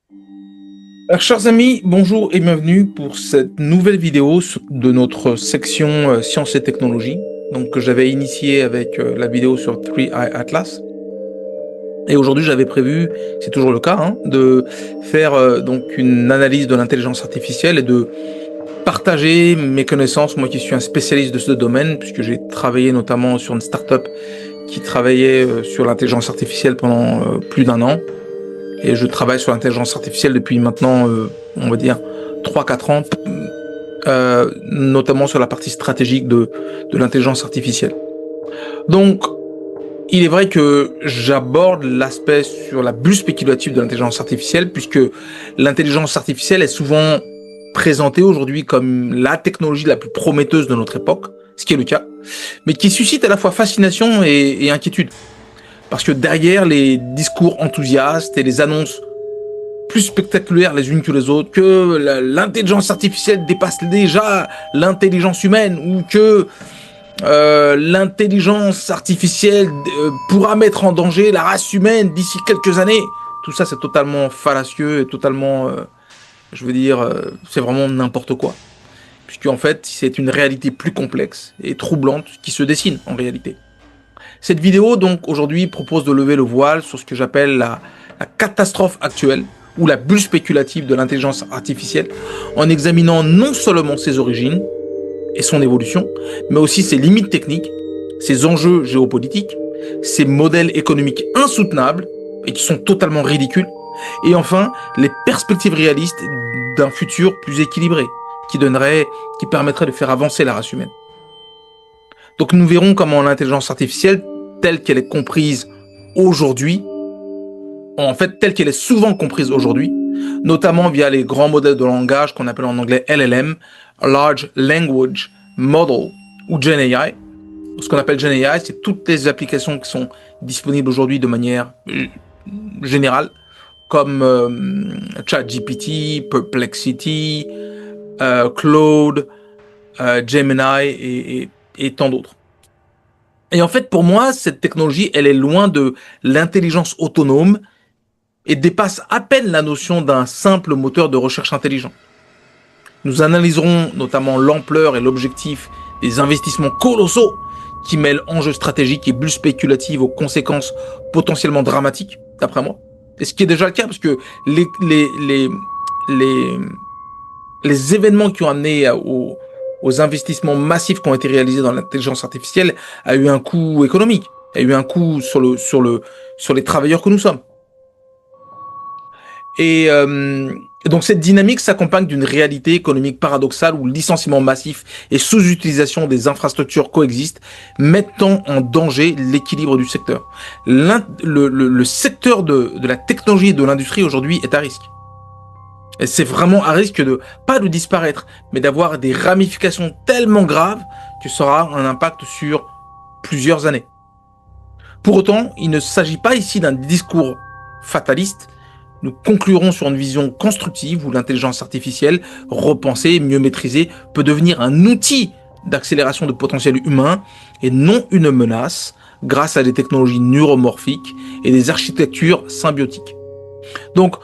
Alors, chers amis, bonjour et bienvenue pour cette nouvelle vidéo de notre section sciences et technologies, donc que j'avais initiée avec la vidéo sur 3i Atlas. Et aujourd'hui, j'avais prévu, c'est toujours le cas, de faire donc une analyse de l'intelligence artificielle et de partager mes connaissances, moi qui suis un spécialiste de ce domaine, puisque j'ai travaillé notamment sur une start-up qui travaillait sur l'intelligence artificielle pendant plus d'un an. Et je travaille sur l'intelligence artificielle depuis maintenant, on va dire, 3-4 ans, notamment sur la partie stratégique de l'intelligence artificielle. Donc, il est vrai que j'aborde l'aspect sur la bulle spéculative de l'intelligence artificielle, puisque l'intelligence artificielle est souvent présentée aujourd'hui comme la technologie la plus prometteuse de notre époque, ce qui est le cas, mais qui suscite à la fois fascination et inquiétude. Parce que derrière les discours enthousiastes et les annonces plus spectaculaires les unes que les autres, que l'intelligence artificielle dépasse déjà l'intelligence humaine, ou que l'intelligence artificielle pourra mettre en danger la race humaine d'ici quelques années, tout ça c'est totalement fallacieux et totalement, c'est vraiment n'importe quoi. Puisque en fait, c'est une réalité plus complexe et troublante qui se dessine en réalité. Cette vidéo, donc, aujourd'hui, propose de lever le voile sur ce que j'appelle la catastrophe actuelle ou la bulle spéculative de l'intelligence artificielle, en examinant non seulement ses origines et son évolution, mais aussi ses limites techniques, ses enjeux géopolitiques, ses modèles économiques insoutenables et qui sont totalement ridicules, et enfin, les perspectives réalistes d'un futur plus équilibré, qui permettrait de faire avancer la race humaine. Donc nous verrons comment l'intelligence artificielle, telle qu'elle est comprise aujourd'hui, en fait telle qu'elle est souvent comprise aujourd'hui, notamment via les grands modèles de langage qu'on appelle en anglais LLM, Large Language Model, ou GenAI. Ce qu'on appelle GenAI, c'est toutes les applications qui sont disponibles aujourd'hui de manière générale, comme ChatGPT, Perplexity, Claude, Gemini et tant d'autres. Et en fait, pour moi, cette technologie, elle est loin de l'intelligence autonome et dépasse à peine la notion d'un simple moteur de recherche intelligent. Nous analyserons notamment l'ampleur et l'objectif des investissements colossaux qui mêlent enjeux stratégiques et bulles spéculatives aux conséquences potentiellement dramatiques, d'après moi. Et ce qui est déjà le cas, parce que les événements qui ont amené aux investissements massifs qui ont été réalisés dans l'intelligence artificielle a eu un coût économique, a eu un coût sur les travailleurs que nous sommes. Et donc cette dynamique s'accompagne d'une réalité économique paradoxale où licenciement massif et sous-utilisation des infrastructures coexistent, mettant en danger l'équilibre du secteur. Le secteur de la technologie et de l'industrie aujourd'hui est à risque. Et c'est vraiment à risque pas de disparaître, mais d'avoir des ramifications tellement graves que ça aura un impact sur plusieurs années. Pour autant, il ne s'agit pas ici d'un discours fataliste. Nous conclurons sur une vision constructive où l'intelligence artificielle, repensée, mieux maîtrisée, peut devenir un outil d'accélération de potentiel humain et non une menace grâce à des technologies neuromorphiques et des architectures symbiotiques. Donc,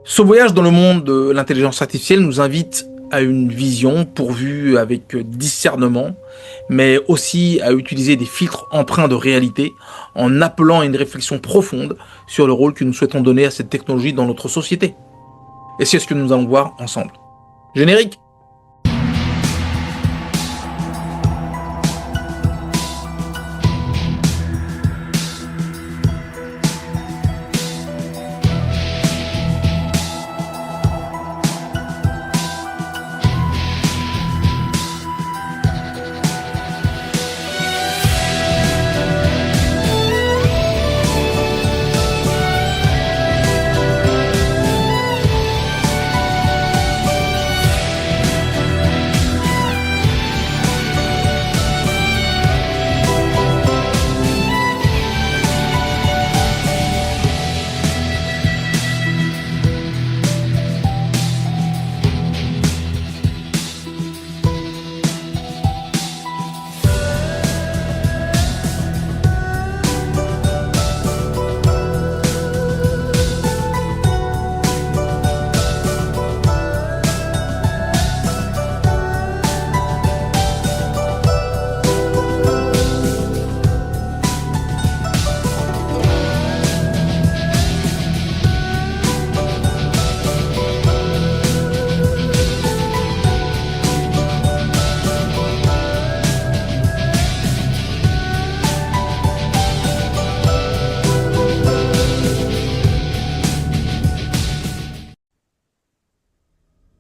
ce voyage dans le monde de l'intelligence artificielle nous invite à une vision pourvue avec discernement, mais aussi à utiliser des filtres empreints de réalité en appelant à une réflexion profonde sur le rôle que nous souhaitons donner à cette technologie dans notre société. Et c'est ce que nous allons voir ensemble. Générique.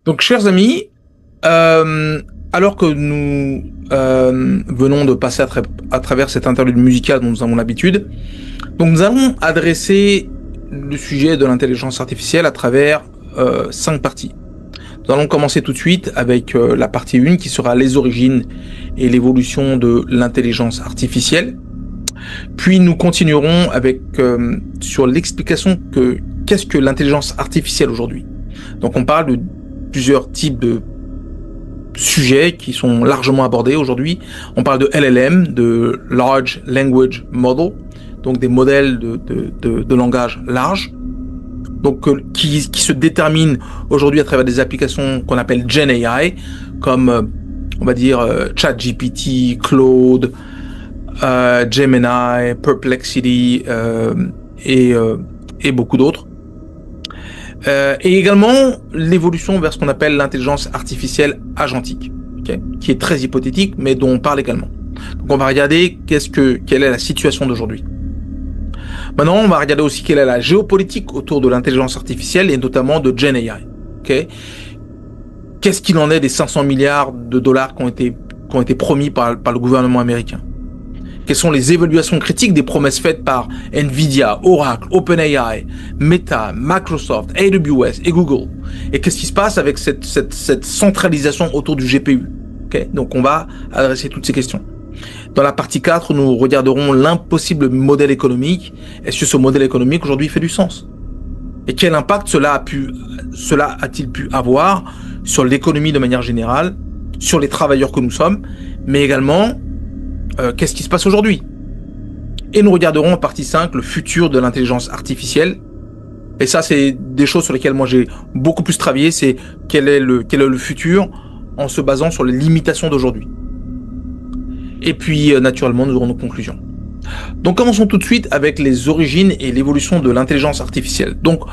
Donc, chers amis, euh, alors que nous venons de passer à travers cette interlude musicale dont nous avons l'habitude, donc nous allons adresser le sujet de l'intelligence artificielle à travers 5 parties. Nous allons commencer tout de suite avec la partie 1 qui sera les origines et l'évolution de l'intelligence artificielle. Puis nous continuerons avec sur l'explication que qu'est-ce que l'intelligence artificielle aujourd'hui. Donc on parle de plusieurs types de sujets qui sont largement abordés aujourd'hui. On parle de LLM, de Large Language Model, donc des modèles de langage large, donc qui se déterminent aujourd'hui à travers des applications qu'on appelle Gen AI, comme on va dire ChatGPT, Claude, Gemini, Perplexity et beaucoup d'autres. Et également l'évolution vers ce qu'on appelle l'intelligence artificielle agentique, okay, qui est très hypothétique, mais dont on parle également. Donc on va regarder quelle est la situation d'aujourd'hui. Maintenant, on va regarder aussi quelle est la géopolitique autour de l'intelligence artificielle et notamment de Gen AI. Okay. Qu'est-ce qu'il en est des 500 milliards de dollars qui ont été promis par le gouvernement américain? Quelles sont les évaluations critiques des promesses faites par Nvidia, Oracle, OpenAI, Meta, Microsoft, AWS et Google? Et qu'est-ce qui se passe avec cette centralisation autour du GPU? Okay, donc on va adresser toutes ces questions. Dans la partie 4, nous regarderons l'impossible modèle économique. Est-ce que ce modèle économique aujourd'hui fait du sens? Et quel impact cela a-t-il pu avoir sur l'économie de manière générale, sur les travailleurs que nous sommes, mais également qu'est-ce qui se passe aujourd'hui? Et nous regarderons en partie 5 le futur de l'intelligence artificielle. Et ça, c'est des choses sur lesquelles moi j'ai beaucoup plus travaillé, c'est quel est le futur en se basant sur les limitations d'aujourd'hui. Et puis, naturellement, nous aurons nos conclusions. Donc, commençons tout de suite avec les origines et l'évolution de l'intelligence artificielle. Donc,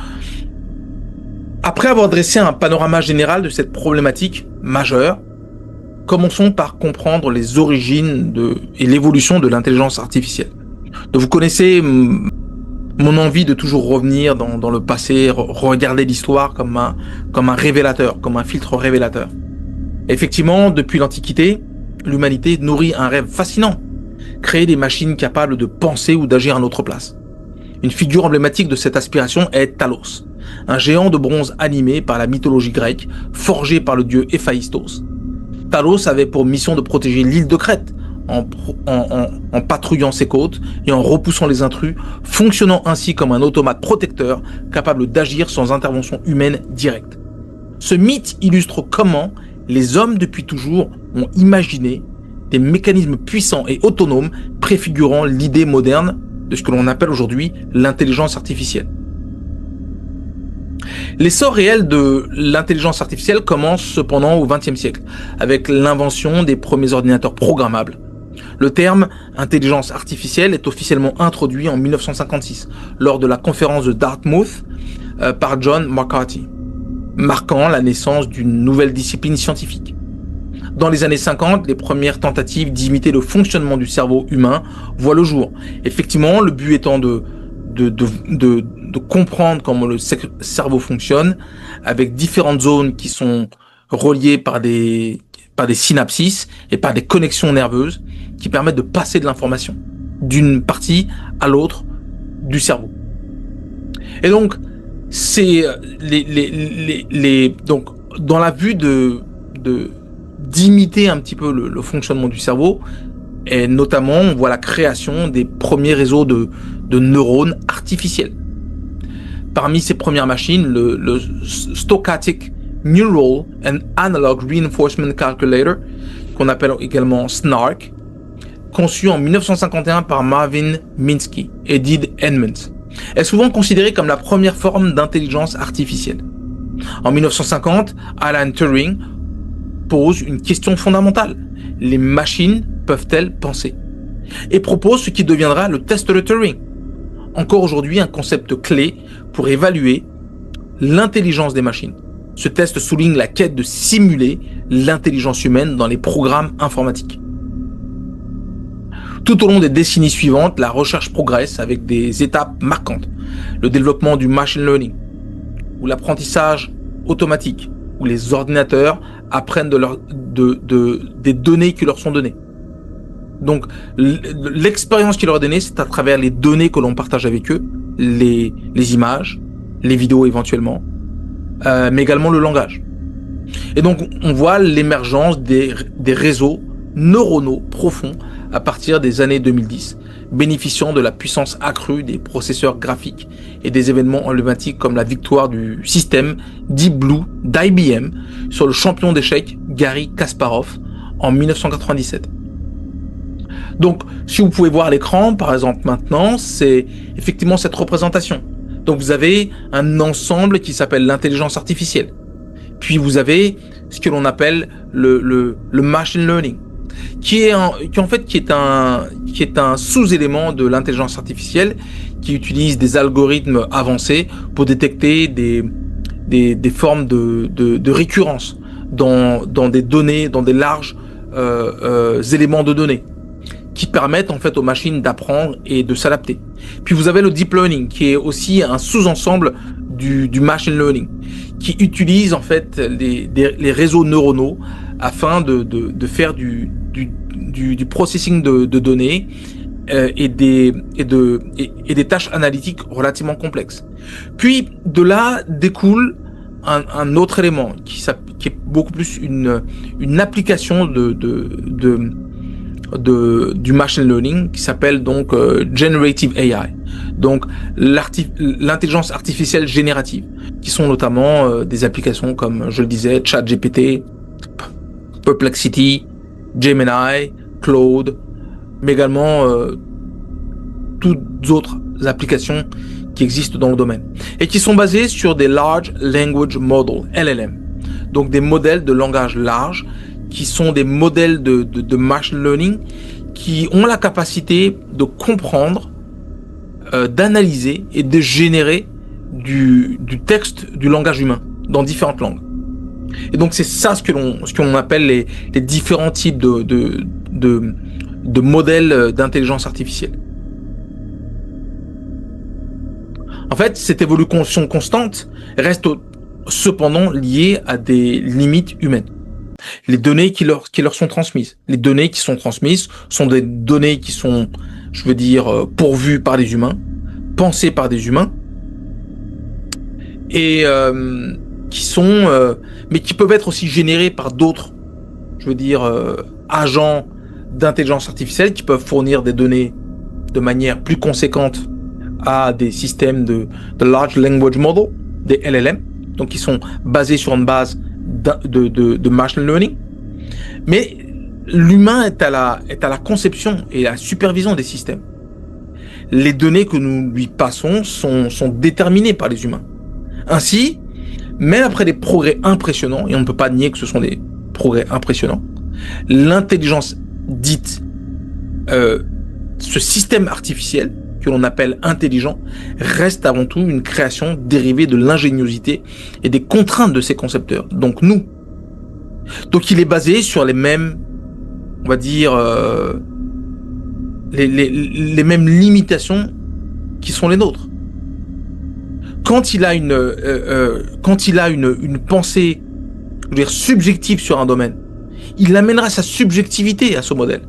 après avoir dressé un panorama général de cette problématique majeure, commençons par comprendre les origines et l'évolution de l'intelligence artificielle. Donc, vous connaissez mon envie de toujours revenir dans le passé, regarder l'histoire comme un révélateur, comme un filtre révélateur. Effectivement, depuis l'Antiquité, l'humanité nourrit un rêve fascinant, créer des machines capables de penser ou d'agir à notre place. Une figure emblématique de cette aspiration est Talos, un géant de bronze animé par la mythologie grecque, forgé par le dieu Héphaïstos. Talos avait pour mission de protéger l'île de Crète, en patrouillant ses côtes et en repoussant les intrus, fonctionnant ainsi comme un automate protecteur capable d'agir sans intervention humaine directe. Ce mythe illustre comment les hommes depuis toujours ont imaginé des mécanismes puissants et autonomes préfigurant l'idée moderne de ce que l'on appelle aujourd'hui l'intelligence artificielle. L'essor réel de l'intelligence artificielle commence cependant au XXe siècle, avec l'invention des premiers ordinateurs programmables. Le terme intelligence artificielle est officiellement introduit en 1956 lors de la conférence de Dartmouth par John McCarthy, marquant la naissance d'une nouvelle discipline scientifique. Dans les années 50, les premières tentatives d'imiter le fonctionnement du cerveau humain voient le jour. Effectivement, le but étant de comprendre comment le cerveau fonctionne, avec différentes zones qui sont reliées par des synapses et par des connexions nerveuses qui permettent de passer de l'information d'une partie à l'autre du cerveau. Et donc, c'est donc dans la vue d'imiter un petit peu le fonctionnement du cerveau, et notamment on voit la création des premiers réseaux de neurones artificiels. Parmi ces premières machines, le Stochastic Neural and Analog Reinforcement Calculator, qu'on appelle également SNARC, conçu en 1951 par Marvin Minsky et Did Edmonds, est souvent considéré comme la première forme d'intelligence artificielle. En 1950, Alan Turing pose une question fondamentale. Les machines peuvent-elles penser? Et propose ce qui deviendra le test de Turing. Encore aujourd'hui, un concept clé pour évaluer l'intelligence des machines. Ce test souligne la quête de simuler l'intelligence humaine dans les programmes informatiques. Tout au long des décennies suivantes, la recherche progresse avec des étapes marquantes. Le développement du machine learning ou l'apprentissage automatique, où les ordinateurs apprennent des données qui leur sont données. Donc, l'expérience qui leur est donnée, c'est à travers les données que l'on partage avec eux, les images, les vidéos éventuellement, mais également le langage. Et donc, on voit l'émergence des réseaux neuronaux profonds à partir des années 2010, bénéficiant de la puissance accrue des processeurs graphiques et des événements emblématiques comme la victoire du système Deep Blue d'IBM sur le champion d'échecs Garry Kasparov en 1997. Donc, si vous pouvez voir à l'écran, par exemple maintenant, c'est effectivement cette représentation. Donc, vous avez un ensemble qui s'appelle l'intelligence artificielle. Puis, vous avez ce que l'on appelle le machine learning, qui est un sous-élément de l'intelligence artificielle qui utilise des algorithmes avancés pour détecter des formes de récurrence dans des données, dans des larges éléments de données, qui permettent en fait aux machines d'apprendre et de s'adapter. Puis vous avez le deep learning, qui est aussi un sous-ensemble du machine learning, qui utilise en fait les réseaux neuronaux afin de faire du processing de données et des tâches analytiques relativement complexes. Puis de là découle un autre élément qui est beaucoup plus une application du machine learning qui s'appelle donc generative AI, donc l'intelligence artificielle générative, qui sont notamment des applications comme je le disais ChatGPT, Perplexity, Gemini, Claude, mais également toutes autres applications qui existent dans le domaine et qui sont basées sur des Large Language Model, LLM, donc des modèles de langage large qui sont des modèles de machine learning qui ont la capacité de comprendre, d'analyser et de générer du texte du langage humain dans différentes langues. Et donc c'est ça ce que l'on appelle les différents types de modèles d'intelligence artificielle. En fait, cette évolution constante reste cependant liée à des limites humaines. Les données qui leur sont transmises. Les données qui sont transmises sont des données qui sont, je veux dire, pourvues par des humains, pensées par des humains, et qui sont, mais qui peuvent être aussi générées par d'autres, je veux dire, agents d'intelligence artificielle qui peuvent fournir des données de manière plus conséquente à des systèmes de Large Language Model, des LLM, donc qui sont basés sur une base de machine learning. Mais l'humain est à la conception et à la supervision des systèmes. Les données que nous lui passons sont déterminées par les humains. Ainsi, même après des progrès impressionnants, et on ne peut pas nier que ce sont des progrès impressionnants, l'intelligence dite, ce système artificiel que l'on appelle intelligent, reste avant tout une création dérivée de l'ingéniosité et des contraintes de ses concepteurs, donc nous. Donc il est basé sur les mêmes, on va dire, les mêmes limitations qui sont les nôtres. Quand il a une pensée, je veux dire, subjective sur un domaine, il amènera sa subjectivité à ce modèle.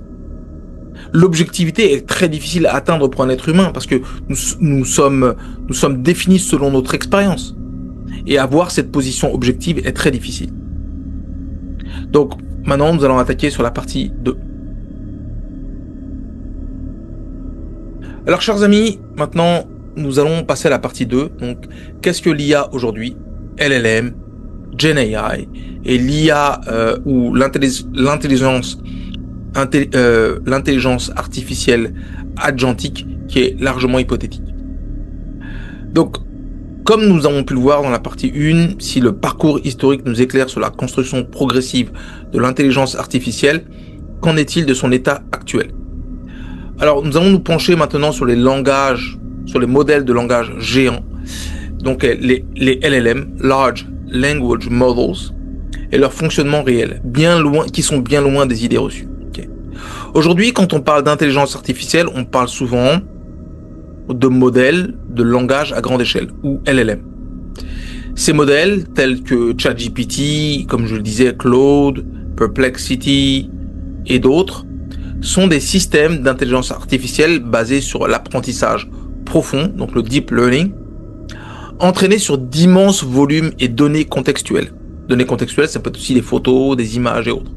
L'objectivité est très difficile à atteindre pour un être humain parce que nous sommes définis selon notre expérience. Et avoir cette position objective est très difficile. Donc, maintenant, nous allons attaquer sur la partie 2. Alors, chers amis, maintenant, nous allons passer à la partie 2. Donc, qu'est-ce que l'IA aujourd'hui? LLM, GenAI et l'IA ou l'intelligence artificielle agentique qui est largement hypothétique. Donc, comme nous avons pu le voir dans la partie 1, si le parcours historique nous éclaire sur la construction progressive de l'intelligence artificielle, qu'en est-il de son état actuel? Alors, nous allons nous pencher maintenant sur les langages, sur les modèles de langage géants, donc les LLM, Large Language Models, et leur fonctionnement réel, qui sont bien loin des idées reçues. Aujourd'hui, quand on parle d'intelligence artificielle, on parle souvent de modèles de langage à grande échelle, ou LLM. Ces modèles, tels que ChatGPT, comme je le disais, Claude, Perplexity et d'autres, sont des systèmes d'intelligence artificielle basés sur l'apprentissage profond, donc le deep learning, entraînés sur d'immenses volumes et données contextuelles. Données contextuelles, ça peut être aussi des photos, des images et autres.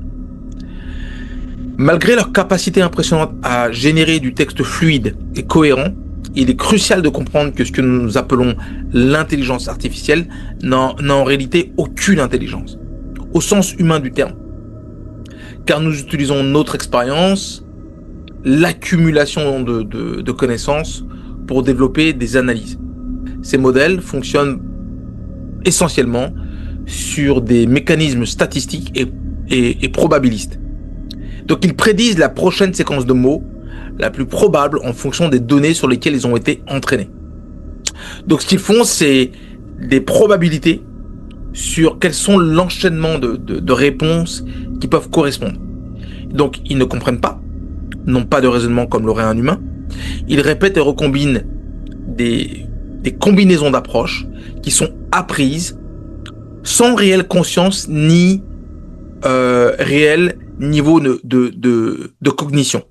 Malgré leur capacité impressionnante à générer du texte fluide et cohérent, il est crucial de comprendre que ce que nous appelons l'intelligence artificielle n'a en réalité aucune intelligence, au sens humain du terme. Car nous utilisons notre expérience, l'accumulation de connaissances pour développer des analyses. Ces modèles fonctionnent essentiellement sur des mécanismes statistiques et probabilistes. Donc ils prédisent la prochaine séquence de mots la plus probable en fonction des données sur lesquelles ils ont été entraînés. Donc ce qu'ils font, c'est des probabilités sur quels sont l'enchaînement de réponses qui peuvent correspondre. Donc ils ne comprennent pas, n'ont pas de raisonnement comme l'aurait un humain. Ils répètent et recombinent des combinaisons d'approches qui sont apprises sans réelle conscience ni réel niveau de cognition.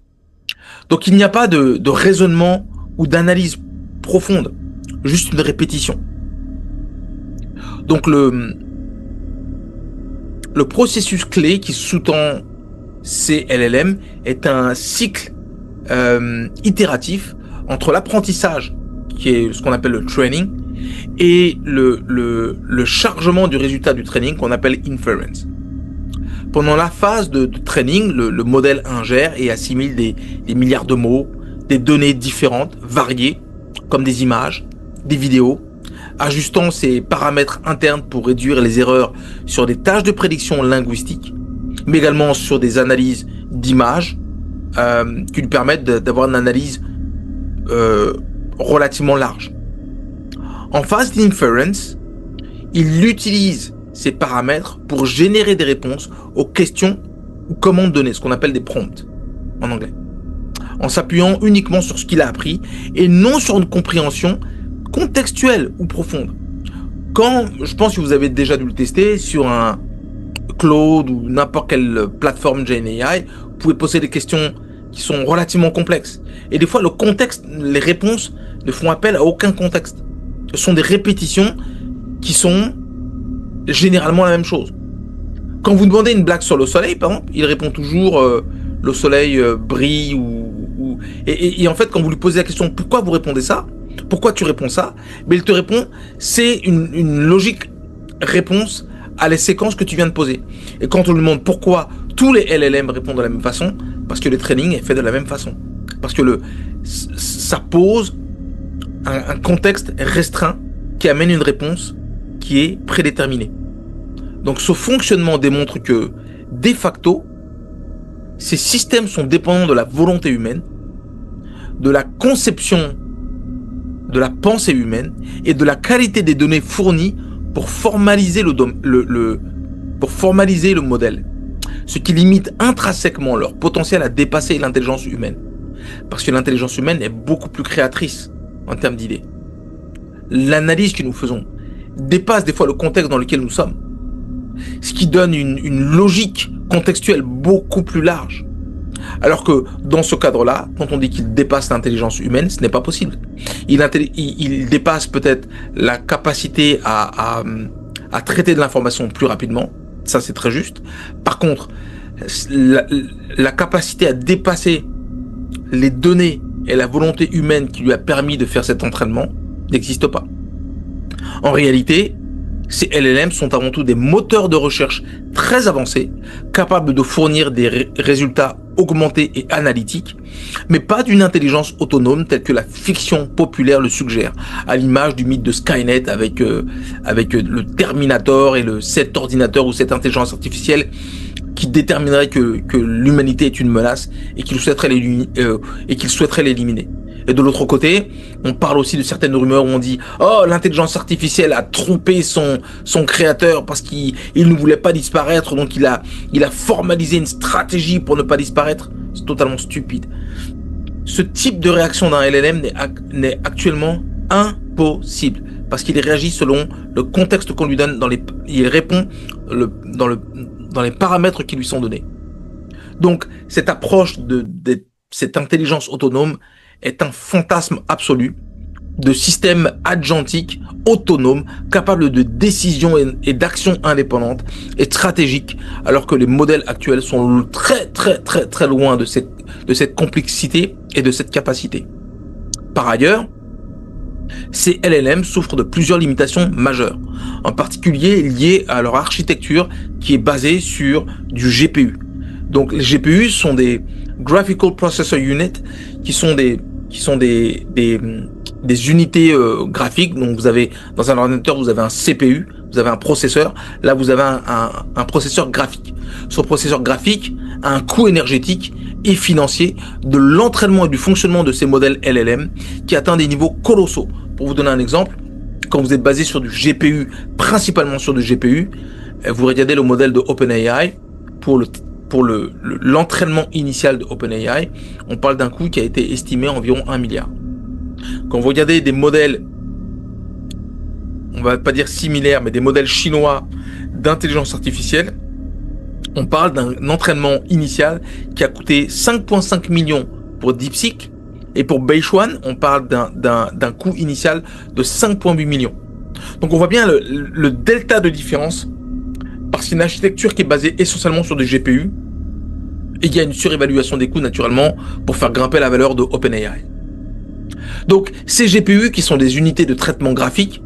Donc il n'y a pas de raisonnement ou d'analyse profonde, juste une répétition. Donc le processus clé qui sous-tend ces LLM est un cycle itératif entre l'apprentissage, qui est ce qu'on appelle le training, et le chargement du résultat du training qu'on appelle inference. Pendant la phase de training, le modèle ingère et assimile des milliards de mots, des données différentes, variées, comme des images, des vidéos, ajustant ses paramètres internes pour réduire les erreurs sur des tâches de prédiction linguistique, mais également sur des analyses d'images qui lui permettent d'avoir une analyse relativement large. En phase d'inference, il utilise ces paramètres pour générer des réponses aux questions ou commandes données, ce qu'on appelle des prompts en anglais, en s'appuyant uniquement sur ce qu'il a appris et non sur une compréhension contextuelle ou profonde. Quand, je pense que vous avez déjà dû le tester sur un Claude ou n'importe quelle plateforme GenAI, vous pouvez poser des questions qui sont relativement complexes. Et des fois, le contexte, les réponses ne font appel à aucun contexte. Ce sont des répétitions qui sont généralement la même chose. Quand vous demandez une blague sur le soleil, par exemple, il répond toujours le soleil brille et en fait, quand vous lui posez la question pourquoi vous répondez ça, pourquoi tu réponds ça, mais il te répond c'est une logique réponse à les séquences que tu viens de poser. Et quand on lui demande pourquoi tous les LLM répondent de la même façon, parce que le training est fait de la même façon, parce que ça pose un contexte restreint qui amène une réponse qui est prédéterminée. Donc ce fonctionnement démontre que, de facto, ces systèmes sont dépendants de la volonté humaine, de la conception de la pensée humaine et de la qualité des données fournies pour formaliser le modèle, ce qui limite intrinsèquement leur potentiel à dépasser l'intelligence humaine. Parce que l'intelligence humaine est beaucoup plus créatrice en termes d'idées. L'analyse que nous faisons dépasse des fois le contexte dans lequel nous sommes, ce qui donne une logique contextuelle beaucoup plus large. Alors que dans ce cadre-là, quand on dit qu'il dépasse l'intelligence humaine, ce n'est pas possible. Il dépasse peut-être la capacité à traiter de l'information plus rapidement, ça c'est très juste. Par contre, la capacité à dépasser les données et la volonté humaine qui lui a permis de faire cet entraînement n'existe pas. En réalité, ces LLM sont avant tout des moteurs de recherche très avancés, capables de fournir des résultats augmentés et analytiques, mais pas d'une intelligence autonome telle que la fiction populaire le suggère, à l'image du mythe de Skynet avec le Terminator et cet ordinateur ou cette intelligence artificielle qui déterminerait que l'humanité est une menace et qu'il souhaiterait l'éliminer. Et de l'autre côté, on parle aussi de certaines rumeurs où on dit « Oh, l'intelligence artificielle a trompé son créateur parce qu'il ne voulait pas disparaître, donc il a formalisé une stratégie pour ne pas disparaître. » C'est totalement stupide. Ce type de réaction d'un LLM n'est actuellement impossible. parce qu'il réagit selon le contexte qu'on lui donne, il répond dans les paramètres qui lui sont donnés. Donc, cette approche de cette intelligence autonome est un fantasme absolu de système agentique autonome, capable de décision et d'action indépendante et stratégique, alors que les modèles actuels sont très loin de cette complexité et de cette capacité. Par ailleurs, ces LLM souffrent de plusieurs limitations majeures, en particulier liées à leur architecture qui est basée sur du GPU. Donc les GPU sont des Graphical Processor Unit, qui sont des unités graphiques. Donc vous avez dans un ordinateur, vous avez un CPU, vous avez un processeur. Là, vous avez un processeur graphique. Ce processeur graphique a un coût énergétique et financier de l'entraînement et du fonctionnement de ces modèles LLM qui atteint des niveaux colossaux. Pour vous donner un exemple, quand vous êtes basé sur du GPU, principalement sur du GPU, vous regardez le modèle de OpenAI pour l'entraînement initial de OpenAI, on parle d'un coût qui a été estimé à environ 1 milliard. Quand vous regardez des modèles, on va pas dire similaires, mais des modèles chinois d'intelligence artificielle, on parle d'un entraînement initial qui a coûté 5,5 millions pour DeepSeek, et pour Beishuan, on parle d'un coût initial de 5,8 millions. Donc on voit bien le delta de différence, parce qu'une architecture qui est basée essentiellement sur des GPU, et il y a une surévaluation des coûts naturellement pour faire grimper la valeur de OpenAI. Donc ces GPU, qui sont des unités de traitement graphique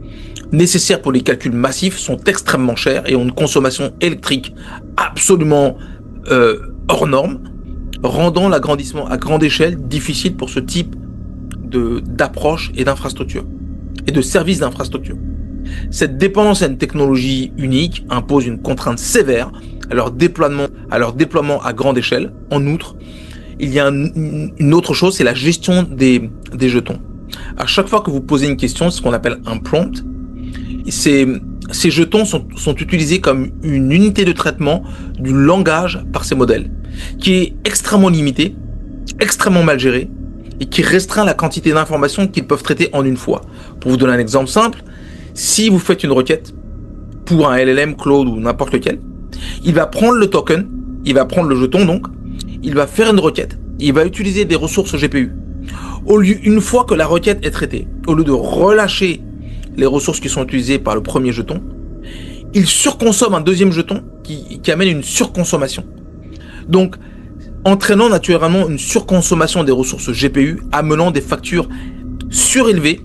nécessaires pour les calculs massifs, sont extrêmement chers et ont une consommation électrique absolument hors norme, rendant l'agrandissement à grande échelle difficile pour ce type d'approche et d'infrastructure et de services d'infrastructure. Cette dépendance à une technologie unique impose une contrainte sévère à leur déploiement à grande échelle. En outre, il y a une autre chose, c'est la gestion des jetons. À chaque fois que vous posez une question, c'est ce qu'on appelle un prompt. Ces jetons sont utilisés comme une unité de traitement du langage par ces modèles, qui est extrêmement limité, extrêmement mal géré, et qui restreint la quantité d'informations qu'ils peuvent traiter en une fois. Pour vous donner un exemple simple, si vous faites une requête pour un LLM, Claude ou n'importe lequel, il va prendre le token, il va prendre le jeton donc, il va faire une requête, il va utiliser des ressources GPU. Une fois que la requête est traitée, au lieu de relâcher les ressources qui sont utilisées par le premier jeton, il surconsomme un deuxième jeton qui amène une surconsommation. Donc, entraînant naturellement une surconsommation des ressources GPU, amenant des factures surélevées,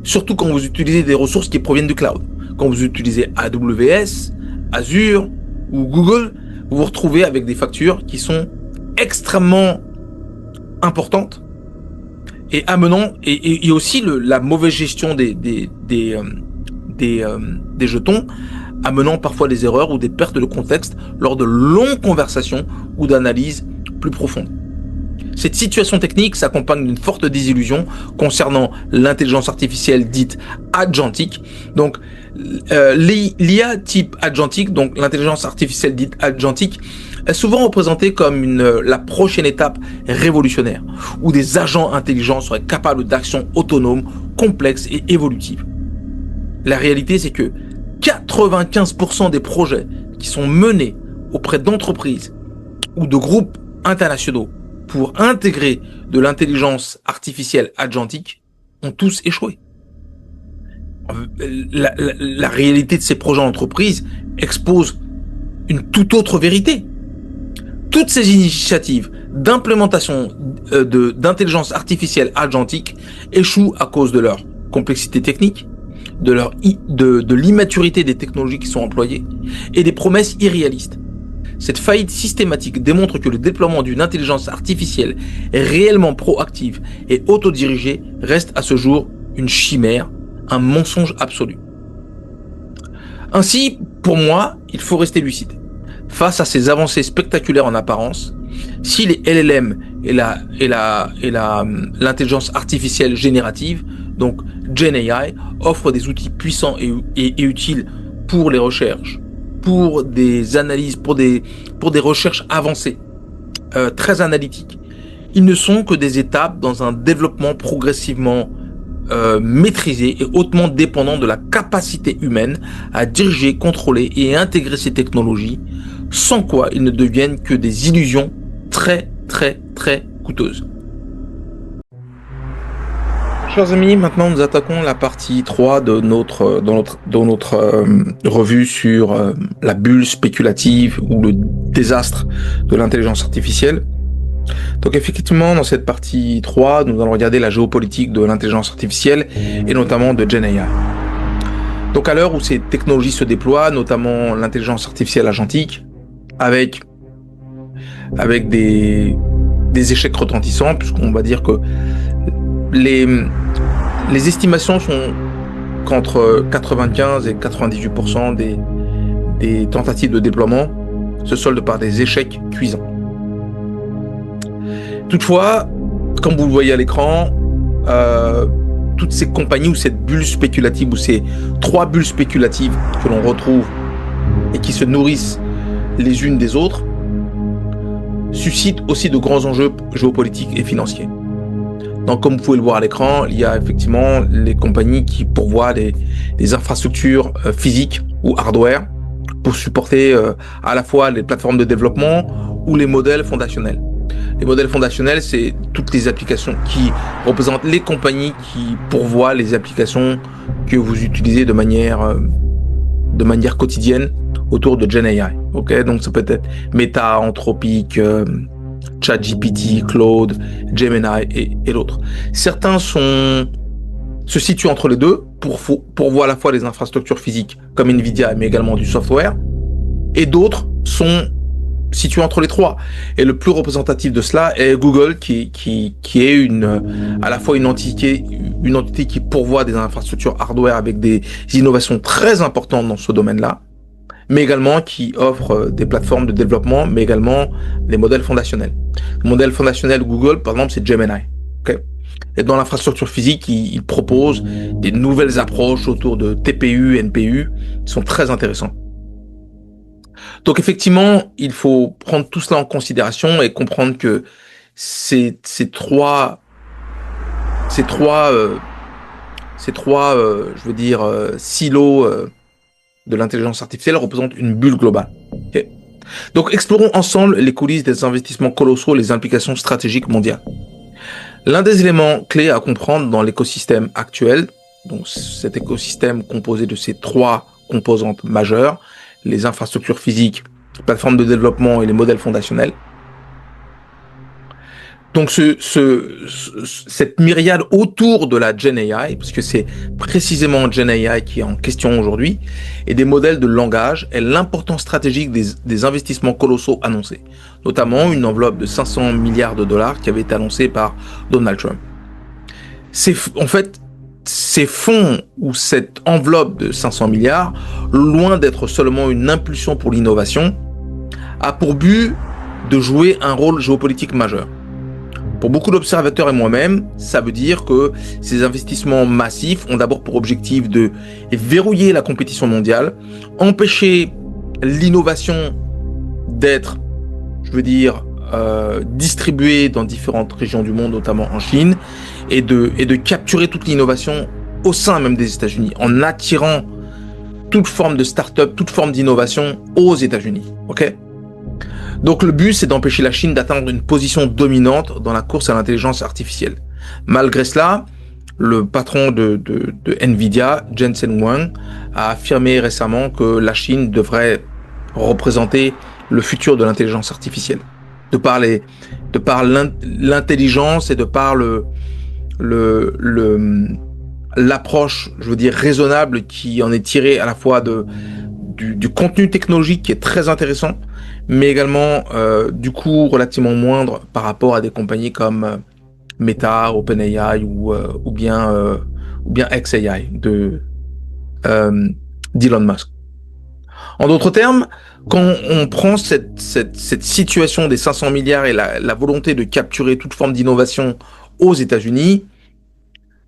surtout quand vous utilisez des ressources qui proviennent du cloud. Quand vous utilisez AWS, Azure ou Google, vous vous retrouvez avec des factures qui sont extrêmement importantes et amenant et aussi la mauvaise gestion des jetons, amenant parfois des erreurs ou des pertes de contexte lors de longues conversations ou d'analyses plus profondes. Cette situation technique s'accompagne d'une forte désillusion concernant l'intelligence artificielle dite agentique. Donc, l'IA type agentique, donc l'intelligence artificielle dite agentique, est souvent représentée comme la prochaine étape révolutionnaire, où des agents intelligents seraient capables d'actions autonomes, complexes et évolutives. La réalité, c'est que 95% des projets qui sont menés auprès d'entreprises ou de groupes internationaux pour intégrer de l'intelligence artificielle agentique ont tous échoué. La réalité de ces projets d'entreprise expose une toute autre vérité. Toutes ces initiatives d'implémentation d'intelligence artificielle agentique échouent à cause de leur complexité technique, de l'immaturité des technologies qui sont employées et des promesses irréalistes. Cette faillite systématique démontre que le déploiement d'une intelligence artificielle réellement proactive et autodirigée reste à ce jour une chimère, un mensonge absolu. Ainsi, pour moi, il faut rester lucide. Face à ces avancées spectaculaires en apparence, si les LLM et l'intelligence artificielle générative, donc GenAI, offrent des outils puissants et utiles pour les recherches, pour des analyses, pour des recherches avancées, très analytiques, ils ne sont que des étapes dans un développement progressivement maîtrisé et hautement dépendant de la capacité humaine à diriger, contrôler et intégrer ces technologies, sans quoi ils ne deviennent que des illusions très très très coûteuses. Chers amis, maintenant nous attaquons la partie 3 de notre revue sur la bulle spéculative ou le désastre de l'intelligence artificielle. Donc effectivement, dans cette partie 3, nous allons regarder la géopolitique de l'intelligence artificielle et notamment de GenAI. Donc à l'heure où ces technologies se déploient, notamment l'intelligence artificielle agentique, avec des échecs retentissants, puisqu'on va dire que les estimations sont qu'entre 95 et 98% des tentatives de déploiement se soldent par des échecs cuisants. Toutefois, comme vous le voyez à l'écran, toutes ces compagnies ou cette bulle spéculative ou ces 3 bulles spéculatives que l'on retrouve et qui se nourrissent les unes des autres suscitent aussi de grands enjeux géopolitiques et financiers. Donc, comme vous pouvez le voir à l'écran, il y a effectivement les compagnies qui pourvoient des infrastructures physiques ou hardware pour supporter à la fois les plateformes de développement ou les modèles fondationnels. Les modèles fondationnels, c'est toutes les applications qui représentent les compagnies qui pourvoient les applications que vous utilisez de manière quotidienne autour de GenAI. Okay? Donc, ça peut être Meta, Anthropic, ChatGPT, Claude, Gemini et d'autres. Certains se situent entre les deux pour voir à la fois les infrastructures physiques comme Nvidia, mais également du software. Et d'autres sont situés entre les 3. Et le plus représentatif de cela est Google, qui est à la fois une entité qui pourvoit des infrastructures hardware avec des innovations très importantes dans ce domaine-là, mais également qui offre des plateformes de développement, mais également des modèles fondationnels. Le modèle fondationnel Google, par exemple, c'est Gemini. Okay? Et dans l'infrastructure physique, il propose des nouvelles approches autour de TPU, NPU, qui sont très intéressantes. Donc effectivement, il faut prendre tout cela en considération et comprendre que ces trois silos de l'intelligence artificielle représentent une bulle globale. Okay. Donc explorons ensemble les coulisses des investissements colossaux et les implications stratégiques mondiales. L'un des éléments clés à comprendre dans l'écosystème actuel, donc cet écosystème composé de ces 3 composantes majeures, les infrastructures physiques, les plateformes de développement et les modèles fondationnels. Donc cette myriade autour de la GenAI, parce que c'est précisément GenAI qui est en question aujourd'hui, et des modèles de langage, est l'importance stratégique des investissements colossaux annoncés, notamment une enveloppe de 500 milliards de dollars qui avait été annoncée par Donald Trump. En fait, ces fonds ou cette enveloppe de 500 milliards, loin d'être seulement une impulsion pour l'innovation, a pour but de jouer un rôle géopolitique majeur. Pour beaucoup d'observateurs et moi-même, ça veut dire que ces investissements massifs ont d'abord pour objectif de verrouiller la compétition mondiale, empêcher l'innovation d'être, distribuée dans différentes régions du monde, notamment en Chine, et de capturer toute l'innovation au sein même des États-Unis, en attirant toute forme de start-up, toute forme d'innovation aux États-Unis. Ok ? Donc le but, c'est d'empêcher la Chine d'atteindre une position dominante dans la course à l'intelligence artificielle. Malgré cela, le patron de Nvidia, Jensen Huang, a affirmé récemment que la Chine devrait représenter le futur de l'intelligence artificielle. De par l'intelligence et de par l'approche, raisonnable qui en est tirée à la fois du contenu technologique qui est très intéressant, mais également du coût relativement moindre par rapport à des compagnies comme Meta, OpenAI ou bien xAI d'Elon Musk. En d'autres termes, quand on prend cette situation des 500 milliards et la volonté de capturer toute forme d'innovation aux États-Unis,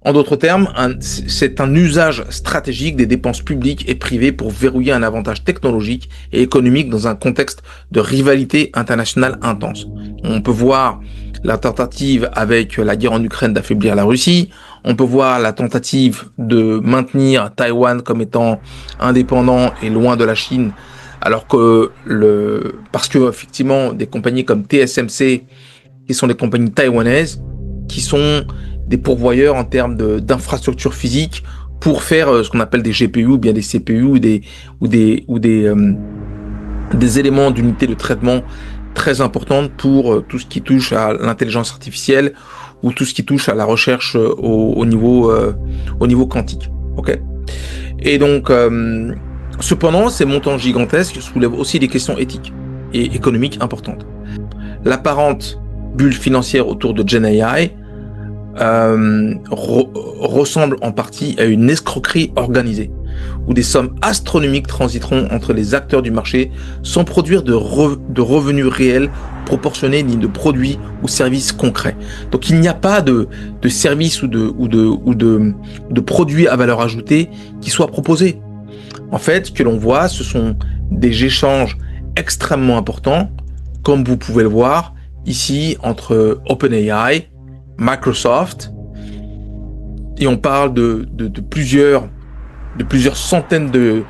en d'autres termes, c'est un usage stratégique des dépenses publiques et privées pour verrouiller un avantage technologique et économique dans un contexte de rivalité internationale intense. On peut voir la tentative avec la guerre en Ukraine d'affaiblir la Russie. On peut voir la tentative de maintenir Taïwan comme étant indépendant et loin de la Chine, alors que parce que effectivement des compagnies comme TSMC, qui sont des compagnies taïwanaises, qui sont des pourvoyeurs en termes d'infrastructures physiques pour faire ce qu'on appelle des GPU ou bien des CPU des éléments d'unité de traitement très importantes pour tout ce qui touche à l'intelligence artificielle ou tout ce qui touche à la recherche au niveau quantique. Ok. Et donc, cependant, ces montants gigantesques soulèvent aussi des questions éthiques et économiques importantes. L'apparente bulle financière autour de GenAI ressemble en partie à une escroquerie organisée, où des sommes astronomiques transiteront entre les acteurs du marché sans produire de revenus réels proportionnés ni de produits ou services concrets. Donc il n'y a pas de services ou de produits à valeur ajoutée qui soient proposés. En fait, ce que l'on voit, ce sont des échanges extrêmement importants, comme vous pouvez le voir ici entre OpenAI, Microsoft, et on parle de plusieurs centaines de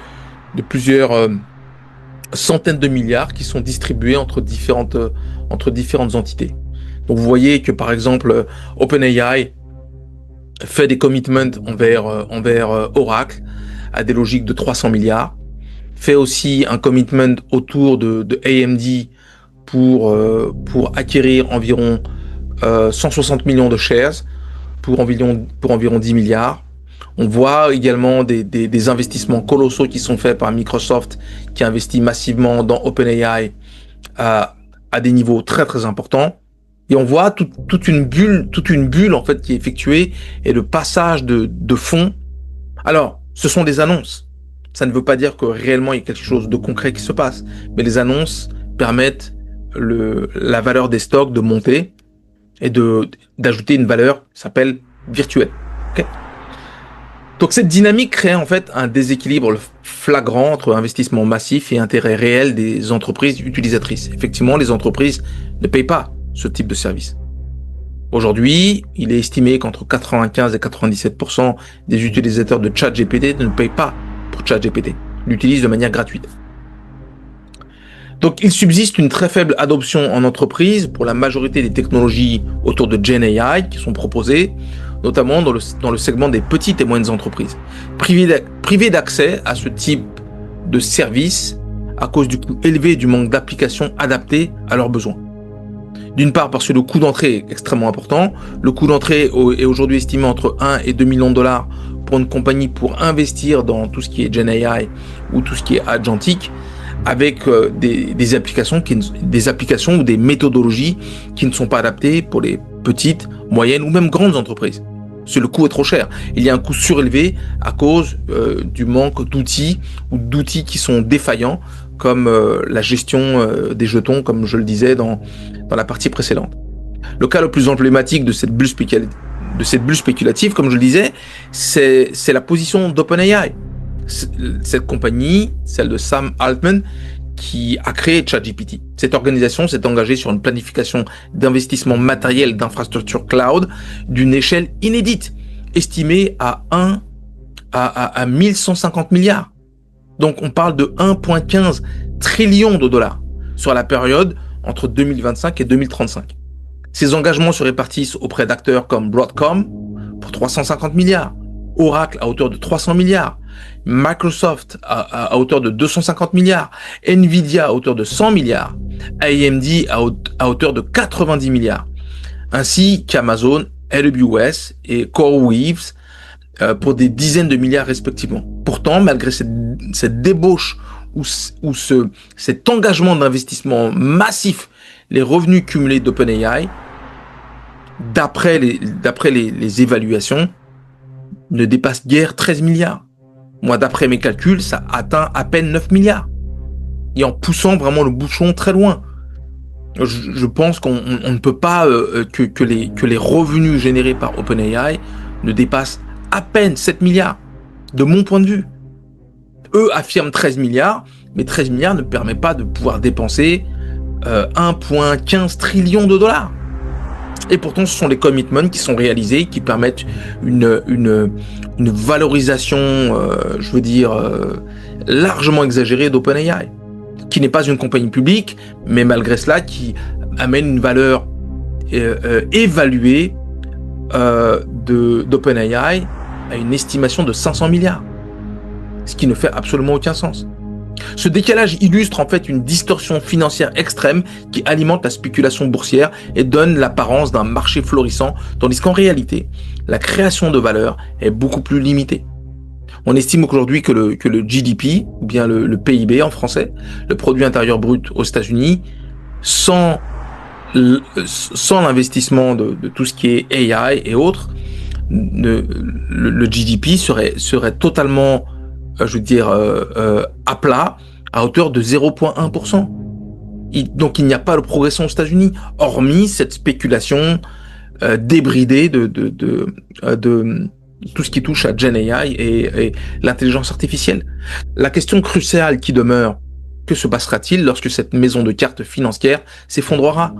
milliards qui sont distribués entre différentes entités. Donc vous voyez que par exemple OpenAI fait des commitments envers Oracle à des logiques de 300 milliards, fait aussi un commitment autour de AMD pour acquérir environ 160 millions de shares pour environ 10 milliards. On voit également des investissements colossaux qui sont faits par Microsoft, qui investit massivement dans OpenAI à des niveaux très très importants. Et on voit toute une bulle en fait qui est effectuée et le passage de fonds. Alors, ce sont des annonces. Ça ne veut pas dire que réellement il y a quelque chose de concret qui se passe, mais les annonces permettent la valeur des stocks de monter et d'ajouter une valeur qui s'appelle virtuelle. Okay. Donc cette dynamique crée en fait un déséquilibre flagrant entre investissement massif et intérêt réel des entreprises utilisatrices. Effectivement, les entreprises ne payent pas ce type de service. Aujourd'hui, il est estimé qu'entre 95 et 97% des utilisateurs de ChatGPT ne payent pas pour ChatGPT, l'utilisent de manière gratuite. Donc, il subsiste une très faible adoption en entreprise pour la majorité des technologies autour de GenAI qui sont proposées, notamment dans le segment des petites et moyennes entreprises, privées d'accès à ce type de service à cause du coût élevé et du manque d'applications adaptées à leurs besoins. D'une part parce que le coût d'entrée est extrêmement important. Le coût d'entrée est aujourd'hui estimé entre 1 et 2 millions de dollars pour une compagnie pour investir dans tout ce qui est GenAI ou tout ce qui est agentique, avec des applications ou des méthodologies qui ne sont pas adaptées pour les petites, moyennes ou même grandes entreprises. Parce que le coût est trop cher. Il y a un coût surélevé à cause du manque d'outils ou d'outils qui sont défaillants, comme la gestion des jetons, comme je le disais dans la partie précédente. Le cas le plus emblématique de cette bulle spéculative, comme je le disais, c'est la position d'OpenAI. Cette compagnie, celle de Sam Altman, qui a créé ChatGPT. Cette organisation s'est engagée sur une planification d'investissement matériel d'infrastructure cloud d'une échelle inédite, estimée à 1150 milliards. Donc on parle de 1,15 trillion de dollars sur la période entre 2025 et 2035. Ces engagements se répartissent auprès d'acteurs comme Broadcom pour 350 milliards, Oracle à hauteur de 300 milliards, Microsoft à hauteur de 250 milliards, Nvidia à hauteur de 100 milliards, AMD à hauteur de 90 milliards, ainsi qu'Amazon, AWS et CoreWeave pour des dizaines de milliards respectivement. Pourtant, malgré cette débauche ou cet engagement d'investissement massif, les revenus cumulés d'OpenAI, d'après les évaluations, ne dépassent guère 13 milliards. Moi, d'après mes calculs, ça atteint à peine 9 milliards. Et en poussant vraiment le bouchon très loin. Je pense qu'on ne peut pas que les revenus générés par OpenAI ne dépassent à peine 7 milliards, de mon point de vue. Eux affirment 13 milliards, mais 13 milliards ne permet pas de pouvoir dépenser 1,15 trillion de dollars. Et pourtant, ce sont les commitments qui sont réalisés, qui permettent une valorisation, largement exagérée d'OpenAI, qui n'est pas une compagnie publique, mais malgré cela, qui amène une valeur évaluée d'OpenAI à une estimation de 500 milliards, ce qui ne fait absolument aucun sens. Ce décalage illustre en fait une distorsion financière extrême qui alimente la spéculation boursière et donne l'apparence d'un marché florissant, tandis qu'en réalité, la création de valeur est beaucoup plus limitée. On estime aujourd'hui que le GDP, ou bien le PIB en français, le produit intérieur brut aux États-Unis, sans l'investissement de tout ce qui est AI et autres, le GDP serait totalement, à plat, à hauteur de 0,1%. Donc il n'y a pas de progression aux États-Unis, hormis cette spéculation débridée de tout ce qui touche à Gen AI et l'intelligence artificielle. La question cruciale qui demeure: que se passera-t-il lorsque cette maison de cartes financière s'effondrera?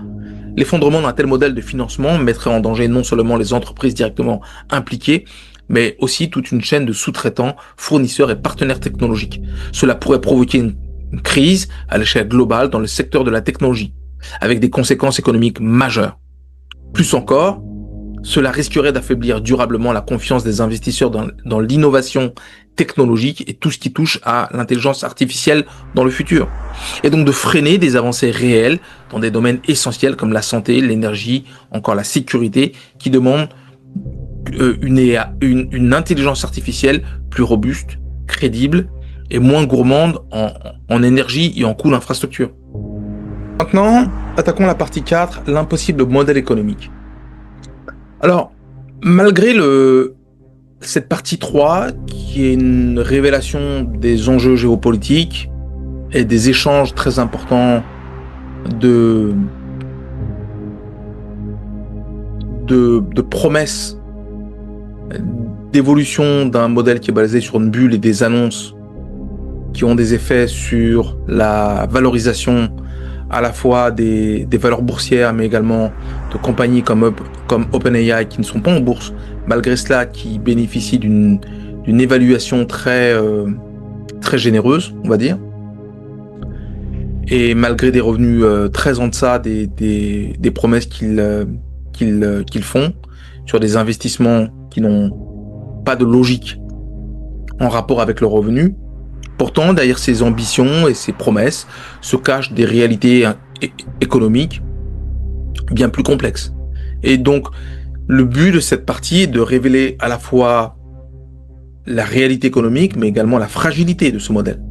L'effondrement d'un tel modèle de financement mettrait en danger non seulement les entreprises directement impliquées, mais aussi toute une chaîne de sous-traitants, fournisseurs et partenaires technologiques. Cela pourrait provoquer une crise à l'échelle globale dans le secteur de la technologie, avec des conséquences économiques majeures. Plus encore, cela risquerait d'affaiblir durablement la confiance des investisseurs dans l'innovation technologique et tout ce qui touche à l'intelligence artificielle dans le futur. Et donc de freiner des avancées réelles dans des domaines essentiels comme la santé, l'énergie, encore la sécurité, qui demandent une intelligence artificielle plus robuste, crédible et moins gourmande en énergie et en coût d'infrastructure. Maintenant, attaquons la partie 4, l'impossible modèle économique. Alors, malgré cette partie 3, qui est une révélation des enjeux géopolitiques et des échanges très importants de promesses d'évolution d'un modèle qui est basé sur une bulle et des annonces qui ont des effets sur la valorisation à la fois des valeurs boursières, mais également de compagnies comme OpenAI qui ne sont pas en bourse, malgré cela qui bénéficient d'une évaluation très généreuse, on va dire, et malgré des revenus très en deçà des promesses qu'ils font sur des investissements qui n'ont pas de logique en rapport avec leurs revenus. Pourtant, derrière ces ambitions et ces promesses se cachent des réalités économiques bien plus complexes. Et donc, le but de cette partie est de révéler à la fois la réalité économique, mais également la fragilité de ce modèle.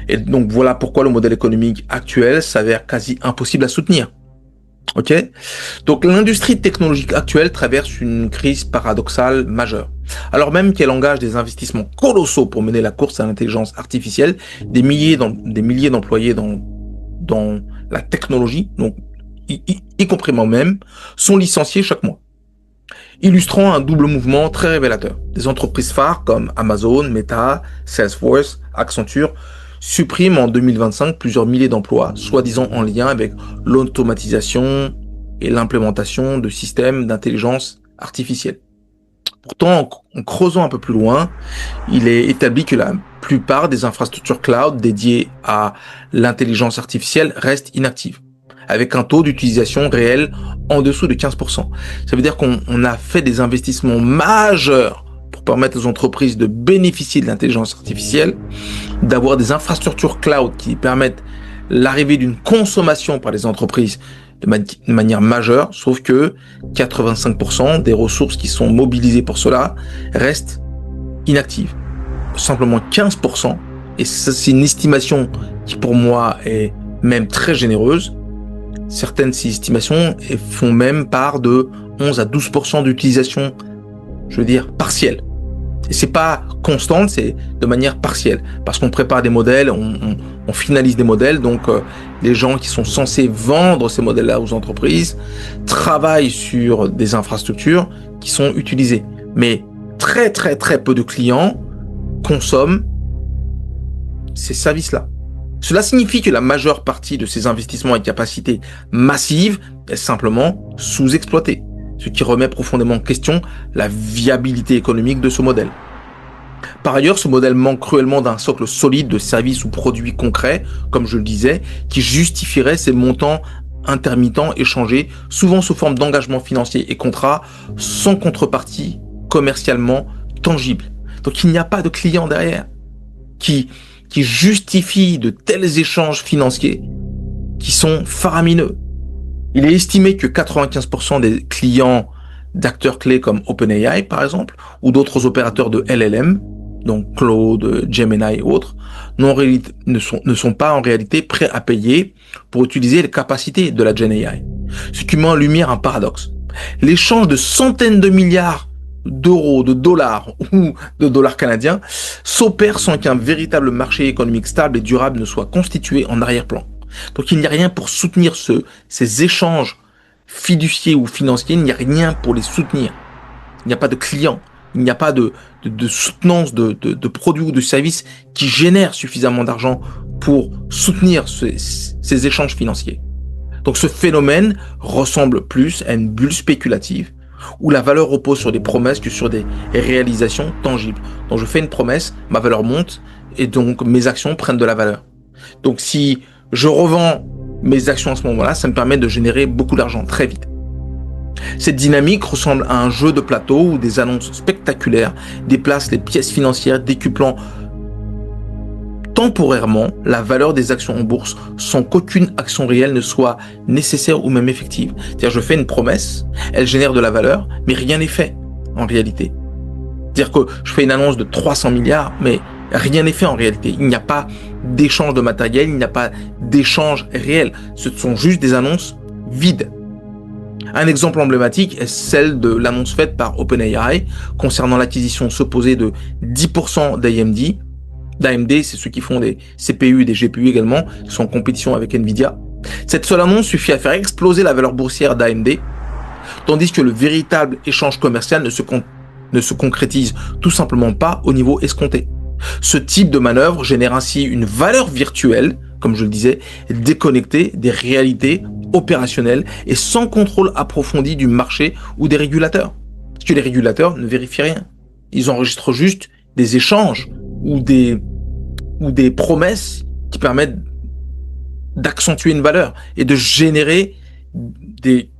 Et donc, voilà pourquoi le modèle économique actuel s'avère quasi impossible à soutenir. Ok? Donc, l'industrie technologique actuelle traverse une crise paradoxale majeure. Alors même qu'elle engage des investissements colossaux pour mener la course à l'intelligence artificielle, des milliers d'employés dans la technologie, donc y compris moi-même, sont licenciés chaque mois, illustrant un double mouvement très révélateur. Des entreprises phares comme Amazon, Meta, Salesforce, Accenture suppriment en 2025 plusieurs milliers d'emplois, soi-disant en lien avec l'automatisation et l'implémentation de systèmes d'intelligence artificielle. Pourtant, en creusant un peu plus loin, il est établi que la plupart des infrastructures cloud dédiées à l'intelligence artificielle restent inactives, avec un taux d'utilisation réel en dessous de 15%. Ça veut dire qu'on a fait des investissements majeurs pour permettre aux entreprises de bénéficier de l'intelligence artificielle, d'avoir des infrastructures cloud qui permettent l'arrivée d'une consommation par les entreprises de manière majeure, sauf que 85% des ressources qui sont mobilisées pour cela restent inactives. Simplement 15%, et ça c'est une estimation qui pour moi est même très généreuse. Certaines de ces estimations font même part de 11 à 12% d'utilisation, partielle. Et c'est pas constante, c'est de manière partielle, parce qu'on prépare des modèles, on finalise des modèles, donc les gens qui sont censés vendre ces modèles-là aux entreprises travaillent sur des infrastructures qui sont utilisées. Mais très très très peu de clients consomment ces services-là. Cela signifie que la majeure partie de ces investissements et capacités massives est simplement sous-exploitée, ce qui remet profondément en question la viabilité économique de ce modèle. Par ailleurs, ce modèle manque cruellement d'un socle solide de services ou produits concrets, comme je le disais, qui justifierait ces montants intermittents échangés, souvent sous forme d'engagements financiers et contrats, sans contrepartie commercialement tangible. Donc il n'y a pas de client derrière qui, qui justifie de tels échanges financiers qui sont faramineux. Il est estimé que 95% des clients d'acteurs clés comme OpenAI, par exemple, ou d'autres opérateurs de LLM, donc Claude, Gemini et autres, ne sont pas en réalité prêts à payer pour utiliser les capacités de la GenAI. Ce qui met en lumière un paradoxe. L'échange de centaines de milliards d'euros, de dollars ou de dollars canadiens s'opère sans qu'un véritable marché économique stable et durable ne soit constitué en arrière-plan. Donc il n'y a rien pour soutenir ces échanges fiduciaires ou financiers, il n'y a rien pour les soutenir. Il n'y a pas de clients, il n'y a pas de soutenance de produits ou de services qui génèrent suffisamment d'argent pour soutenir ces échanges financiers. Donc ce phénomène ressemble plus à une bulle spéculative où la valeur repose sur des promesses que sur des réalisations tangibles. Donc je fais une promesse, ma valeur monte et donc mes actions prennent de la valeur. Donc si je revends mes actions à ce moment-là, ça me permet de générer beaucoup d'argent très vite. Cette dynamique ressemble à un jeu de plateau où des annonces spectaculaires déplacent les pièces financières, décuplant temporairement la valeur des actions en bourse sans qu'aucune action réelle ne soit nécessaire ou même effective. C'est-à-dire, je fais une promesse, elle génère de la valeur, mais rien n'est fait en réalité. C'est-à-dire que je fais une annonce de 300 milliards, mais rien n'est fait en réalité. Il n'y a pas d'échange de matériel, il n'y a pas d'échange réel. Ce sont juste des annonces vides. Un exemple emblématique est celle de l'annonce faite par OpenAI concernant l'acquisition supposée de 10% d'AMD. D'AMD, c'est ceux qui font des CPU et des GPU également, qui sont en compétition avec Nvidia. Cette seule annonce suffit à faire exploser la valeur boursière d'AMD, tandis que le véritable échange commercial ne se concrétise tout simplement pas au niveau escompté. Ce type de manœuvre génère ainsi une valeur virtuelle, comme je le disais, déconnectée des réalités opérationnelles et sans contrôle approfondi du marché ou des régulateurs. Parce que les régulateurs ne vérifient rien. Ils enregistrent juste des échanges ou des promesses qui permettent d'accentuer une valeur et de générer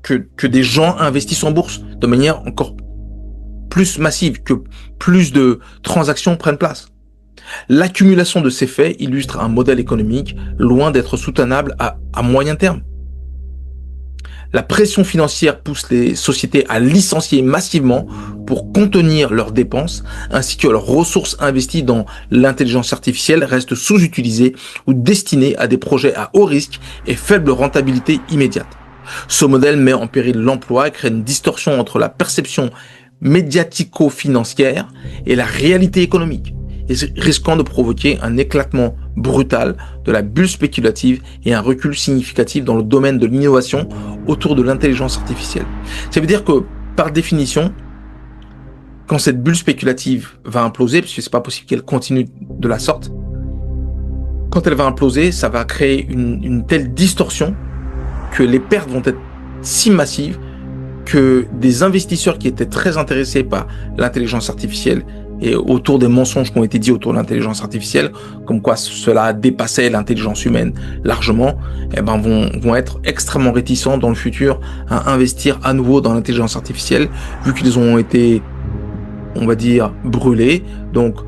que des gens investissent en bourse de manière encore plus massive, que plus de transactions prennent place. L'accumulation de ces faits illustre un modèle économique loin d'être soutenable à moyen terme. La pression financière pousse les sociétés à licencier massivement pour contenir leurs dépenses, ainsi que leurs ressources investies dans l'intelligence artificielle restent sous-utilisées ou destinées à des projets à haut risque et faible rentabilité immédiate. Ce modèle met en péril l'emploi et crée une distorsion entre la perception médiatico-financière et la réalité économique, risquant de provoquer un éclatement brutal de la bulle spéculative et un recul significatif dans le domaine de l'innovation autour de l'intelligence artificielle. Ça veut dire que, par définition, quand cette bulle spéculative va imploser, parce que c'est pas possible qu'elle continue de la sorte, quand elle va imploser, ça va créer une telle distorsion que les pertes vont être si massives que des investisseurs qui étaient très intéressés par l'intelligence artificielle et autour des mensonges qui ont été dits autour de l'intelligence artificielle, comme quoi cela dépassait l'intelligence humaine largement, vont être extrêmement réticents dans le futur à investir à nouveau dans l'intelligence artificielle, vu qu'ils ont été, on va dire, brûlés. Donc,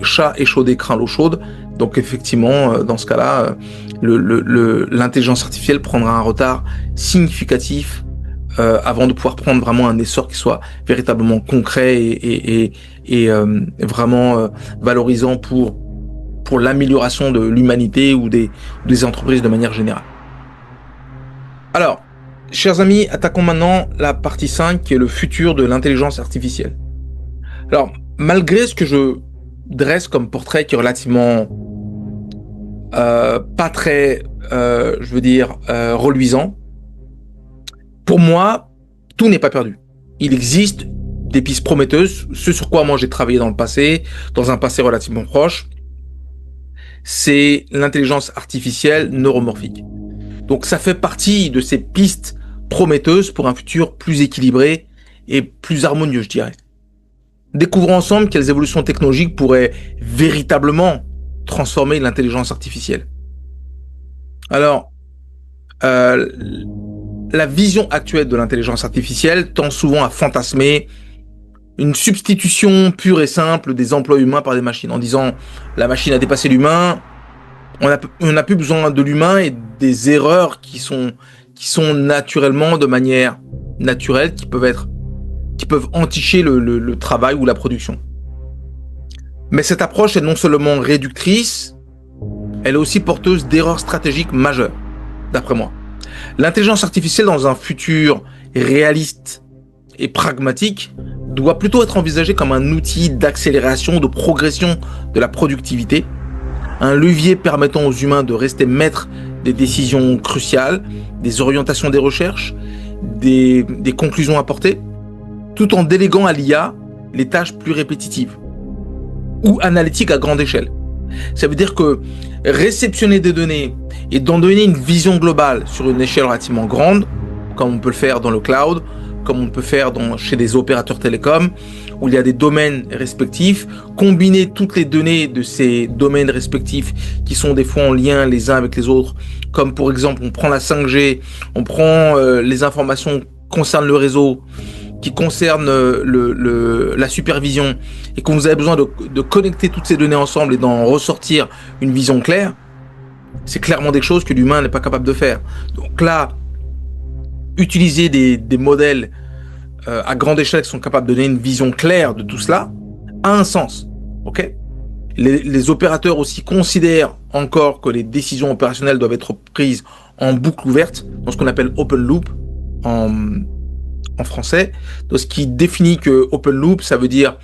chat échaudé craint l'eau chaude. Donc, effectivement, dans ce cas-là, l'intelligence artificielle prendra un retard significatif avant de pouvoir prendre vraiment un essor qui soit véritablement concret et vraiment valorisant pour l'amélioration de l'humanité ou des entreprises de manière générale. Alors, chers amis, attaquons maintenant la partie 5 qui est le futur de l'intelligence artificielle. Alors, malgré ce que je dresse comme portrait qui est relativement pas très, reluisant, pour moi, tout n'est pas perdu. Il existe des pistes prometteuses, ce sur quoi moi j'ai travaillé dans le passé, dans un passé relativement proche. c'est l'intelligence artificielle neuromorphique. Donc ça fait partie de ces pistes prometteuses pour un futur plus équilibré et plus harmonieux, je dirais. Découvrons ensemble quelles évolutions technologiques pourraient véritablement transformer l'intelligence artificielle. Alors, euh, la vision actuelle de l'intelligence artificielle tend souvent à fantasmer une substitution pure et simple des emplois humains par des machines, en disant la machine a dépassé l'humain, on n'a plus besoin de l'humain et des erreurs qui sont naturellement, de manière naturelle, qui peuvent enticher le travail ou la production. Mais cette approche est non seulement réductrice, elle est aussi porteuse d'erreurs stratégiques majeures, d'après moi. L'intelligence artificielle dans un futur réaliste et pragmatique doit plutôt être envisagée comme un outil d'accélération, de progression de la productivité, un levier permettant aux humains de rester maîtres des décisions cruciales, des orientations des recherches, des conclusions apportées, tout en déléguant à l'IA les tâches plus répétitives ou analytiques à grande échelle. Ça veut dire que réceptionner des données et d'en donner une vision globale sur une échelle relativement grande, comme on peut le faire dans le cloud, comme on peut faire chez des opérateurs télécoms, où il y a des domaines respectifs, combiner toutes les données de ces domaines respectifs qui sont des fois en lien les uns avec les autres, comme pour exemple on prend la 5G, on prend les informations concernant le réseau, qui concernent la supervision, et qu'on vous avez besoin de connecter toutes ces données ensemble et d'en ressortir une vision claire, c'est clairement des choses que l'humain n'est pas capable de faire. Donc là, utiliser des modèles à grande échelle qui sont capables de donner une vision claire de tout cela a un sens. Ok ? Les opérateurs aussi considèrent encore que les décisions opérationnelles doivent être prises en boucle ouverte, dans ce qu'on appelle open loop en français. Donc, ce qui définit que open loop, ça veut dire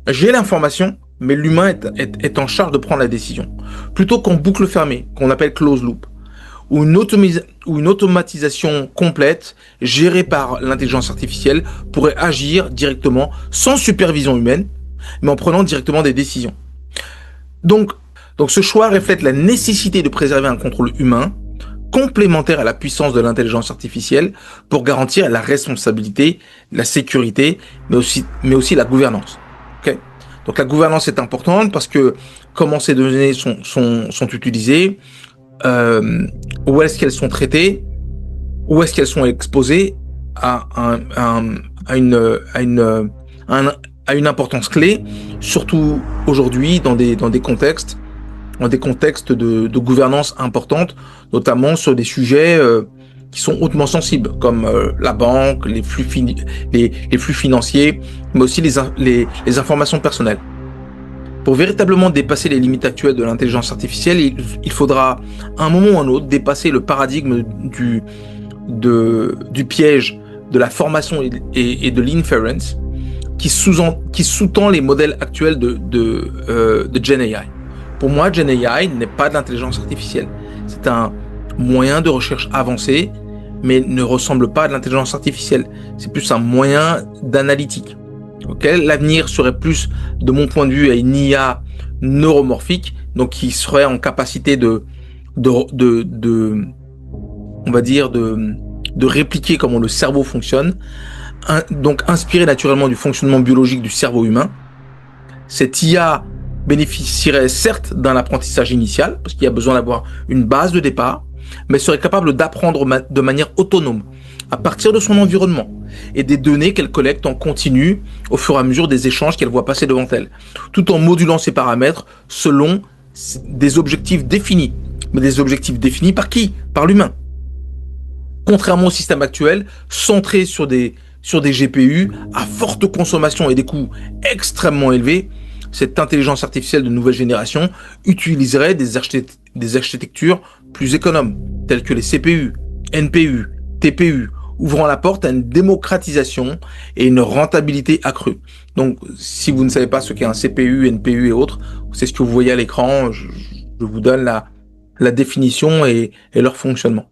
j'ai l'information, mais l'humain est en charge de prendre la décision. Plutôt qu'en boucle fermée, qu'on appelle close loop, ou une automatisation complète gérée par l'intelligence artificielle pourrait agir directement sans supervision humaine, mais en prenant directement des décisions. Donc ce choix reflète la nécessité de préserver un contrôle humain complémentaire à la puissance de l'intelligence artificielle pour garantir la responsabilité, la sécurité, mais aussi la gouvernance. Okay ? Donc la gouvernance est importante parce que comment ces données sont utilisées, où est-ce qu'elles sont traitées, où est-ce qu'elles sont exposées à une importance clé, surtout aujourd'hui dans des contextes de gouvernance importante, notamment sur des sujets qui sont hautement sensibles, comme la banque, les flux financiers, mais aussi les informations personnelles. Pour véritablement dépasser les limites actuelles de l'intelligence artificielle, il faudra à un moment ou à un autre dépasser le paradigme du piège de la formation et de l'inference qui sous-tend les modèles actuels de GenAI. Pour moi, GenAI n'est pas de l'intelligence artificielle. C'est un moyen de recherche avancé, mais ne ressemble pas à de l'intelligence artificielle. C'est plus un moyen d'analytique. Okay ? L'avenir serait plus, de mon point de vue, à une IA neuromorphique, donc qui serait en capacité de répliquer comment le cerveau fonctionne, donc inspiré naturellement du fonctionnement biologique du cerveau humain. Cette IA bénéficierait certes d'un apprentissage initial, parce qu'il y a besoin d'avoir une base de départ, mais serait capable d'apprendre de manière autonome, à partir de son environnement, et des données qu'elle collecte en continu au fur et à mesure des échanges qu'elle voit passer devant elle, tout en modulant ses paramètres selon des objectifs définis. Mais des objectifs définis par qui ? Par l'humain. Contrairement au système actuel, centré sur des GPU à forte consommation et des coûts extrêmement élevés, cette intelligence artificielle de nouvelle génération utiliserait des architectures plus économes, telles que les CPU, NPU, TPU, ouvrant la porte à une démocratisation et une rentabilité accrue. Donc, si vous ne savez pas ce qu'est un CPU, NPU et autres, c'est ce que vous voyez à l'écran. Je vous donne la définition et leur fonctionnement.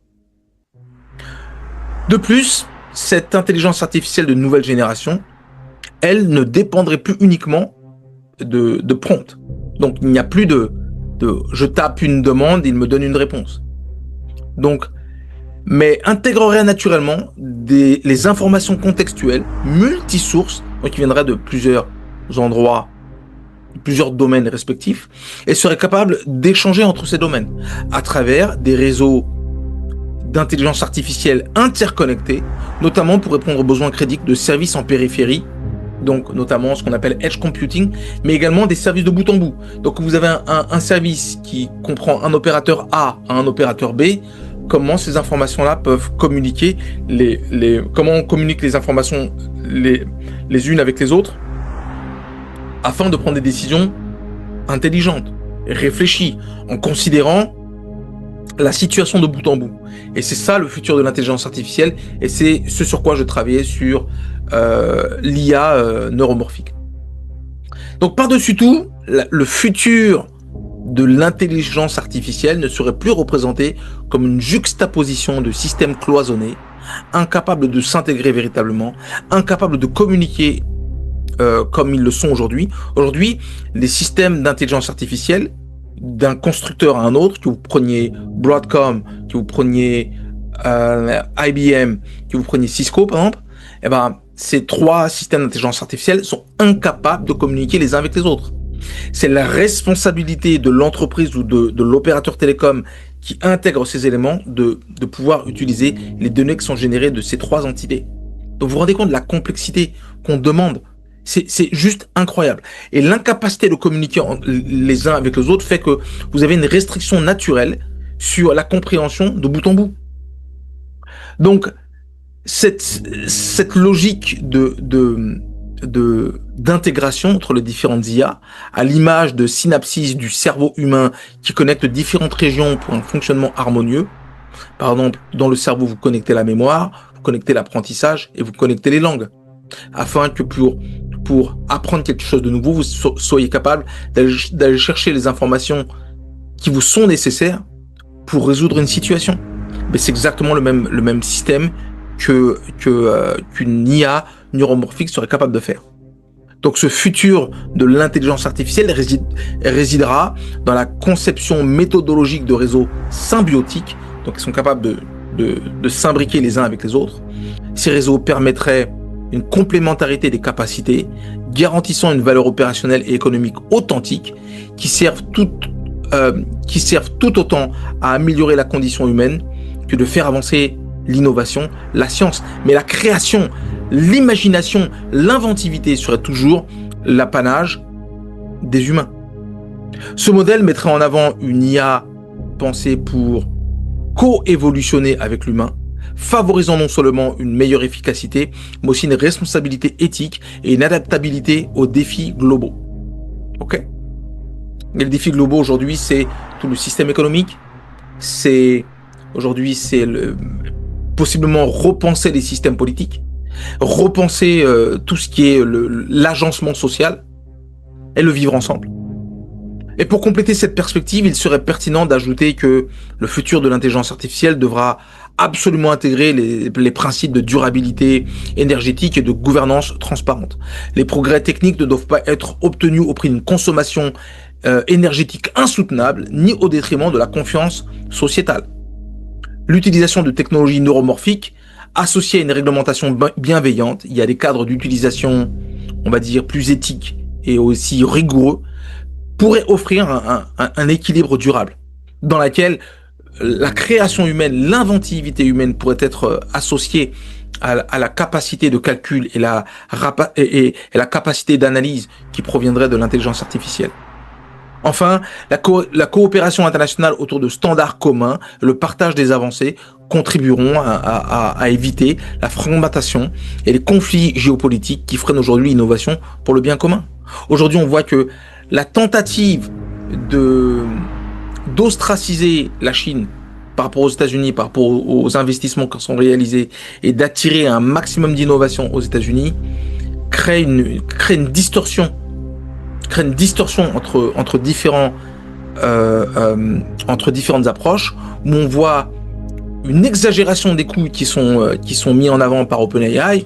De plus, cette intelligence artificielle de nouvelle génération, elle ne dépendrait plus uniquement de prompt. Donc, il n'y a plus Je tape une demande, il me donne une réponse. Donc, mais intégrerait naturellement les informations contextuelles, multisources, donc qui viendraient de plusieurs endroits, plusieurs domaines respectifs, et serait capable d'échanger entre ces domaines à travers des réseaux d'intelligence artificielle interconnectés, notamment pour répondre aux besoins critiques de services en périphérie, donc notamment ce qu'on appelle edge computing, mais également des services de bout en bout. Donc vous avez un service qui comprend un opérateur A à un opérateur B. Comment ces informations-là peuvent communiquer, comment on communique les informations les unes avec les autres afin de prendre des décisions intelligentes, réfléchies, en considérant la situation de bout en bout. Et c'est ça le futur de l'intelligence artificielle, et c'est ce sur quoi je travaillais sur l'IA neuromorphique. Donc par-dessus tout, le futur de l'intelligence artificielle ne serait plus représenté comme une juxtaposition de systèmes cloisonnés, incapables de s'intégrer véritablement, incapables de communiquer comme ils le sont aujourd'hui. Aujourd'hui, les systèmes d'intelligence artificielle, d'un constructeur à un autre, que vous preniez Broadcom, que vous preniez IBM, que vous preniez Cisco par exemple, eh ben, ces trois systèmes d'intelligence artificielle sont incapables de communiquer les uns avec les autres. C'est la responsabilité de l'entreprise ou de l'opérateur télécom qui intègre ces éléments de pouvoir utiliser les données qui sont générées de ces trois entités. Donc vous vous rendez compte de la complexité qu'on demande. C'est juste incroyable. Et l'incapacité de communiquer les uns avec les autres fait que vous avez une restriction naturelle sur la compréhension de bout en bout. Donc, cette logique d'intégration entre les différentes IA, à l'image de synapses du cerveau humain qui connecte différentes régions pour un fonctionnement harmonieux. Par exemple, dans le cerveau, vous connectez la mémoire, vous connectez l'apprentissage et vous connectez les langues. Afin que pour apprendre quelque chose de nouveau, vous soyez capable d'aller chercher les informations qui vous sont nécessaires pour résoudre une situation. Mais c'est exactement le même système qu'une IA neuromorphique serait capable de faire. Donc ce futur de l'intelligence artificielle résidera dans la conception méthodologique de réseaux symbiotiques, donc ils sont capables de s'imbriquer les uns avec les autres. Ces réseaux permettraient une complémentarité des capacités, garantissant une valeur opérationnelle et économique authentique, qui servent tout autant à améliorer la condition humaine que de faire avancer l'innovation, la science. Mais la création, l'imagination, l'inventivité serait toujours l'apanage des humains. Ce modèle mettrait en avant une IA pensée pour coévolutionner avec l'humain, favorisant non seulement une meilleure efficacité, mais aussi une responsabilité éthique et une adaptabilité aux défis globaux. Ok ? Et les défis globaux aujourd'hui, c'est tout le système économique, aujourd'hui c'est possiblement repenser les systèmes politiques, repenser tout ce qui est l'agencement social et le vivre ensemble. Et pour compléter cette perspective, il serait pertinent d'ajouter que le futur de l'intelligence artificielle devra absolument intégrer les principes de durabilité énergétique et de gouvernance transparente. Les progrès techniques ne doivent pas être obtenus au prix d'une consommation énergétique insoutenable, ni au détriment de la confiance sociétale. L'utilisation de technologies neuromorphiques associées à une réglementation bienveillante, il y a des cadres d'utilisation, on va dire, plus éthiques et aussi rigoureux, pourrait offrir un équilibre durable dans lequel la création humaine, l'inventivité humaine pourrait être associée à la capacité de calcul et la capacité d'analyse qui proviendrait de l'intelligence artificielle. Enfin, la coopération internationale autour de standards communs, le partage des avancées contribueront à éviter la fragmentation et les conflits géopolitiques qui freinent aujourd'hui l'innovation pour le bien commun. Aujourd'hui, on voit que la tentative d'ostraciser la Chine par rapport aux États-Unis, par rapport aux investissements qui sont réalisés et d'attirer un maximum d'innovation aux États-Unis crée une distorsion entre différentes approches où on voit une exagération des coûts qui sont mis en avant par OpenAI,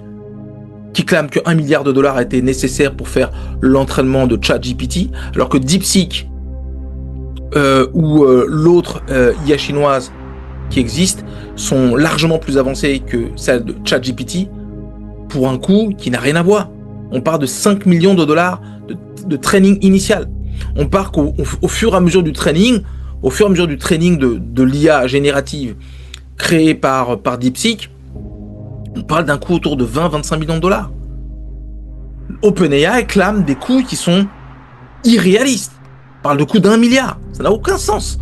qui clame que $1 milliard a été nécessaire pour faire l'entraînement de ChatGPT, alors que DeepSeek l'autre IA chinoise qui existe sont largement plus avancées que celles de ChatGPT pour un coût qui n'a rien à voir. On parle de 5 millions de dollars de training initial. On part qu'au fur et à mesure du training, de l'IA générative créée par DeepSeek, on parle d'un coût autour de 20-25 millions de dollars. OpenAI clame des coûts qui sont irréalistes. On parle de coûts d'1 milliard. Ça n'a aucun sens.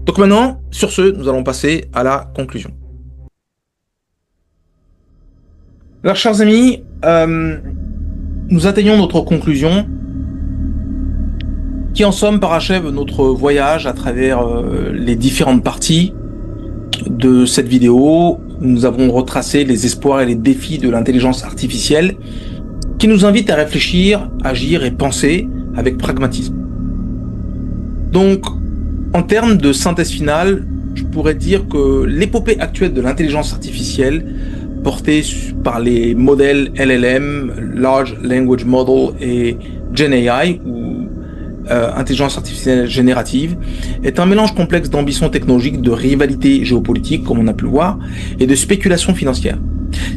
Donc maintenant, sur ce, nous allons passer à la conclusion. Alors, chers amis, nous atteignons notre conclusion qui, en somme, parachève notre voyage à travers les différentes parties de cette vidéo. Nous avons retracé les espoirs et les défis de l'intelligence artificielle qui nous invitent à réfléchir, agir et penser avec pragmatisme. Donc, en termes de synthèse finale, je pourrais dire que l'épopée actuelle de l'intelligence artificielle, portée par les modèles LLM, Large Language Model et GenAI, ou intelligence artificielle générative, est un mélange complexe d'ambitions technologiques, de rivalité géopolitique, comme on a pu le voir, et de spéculation financière.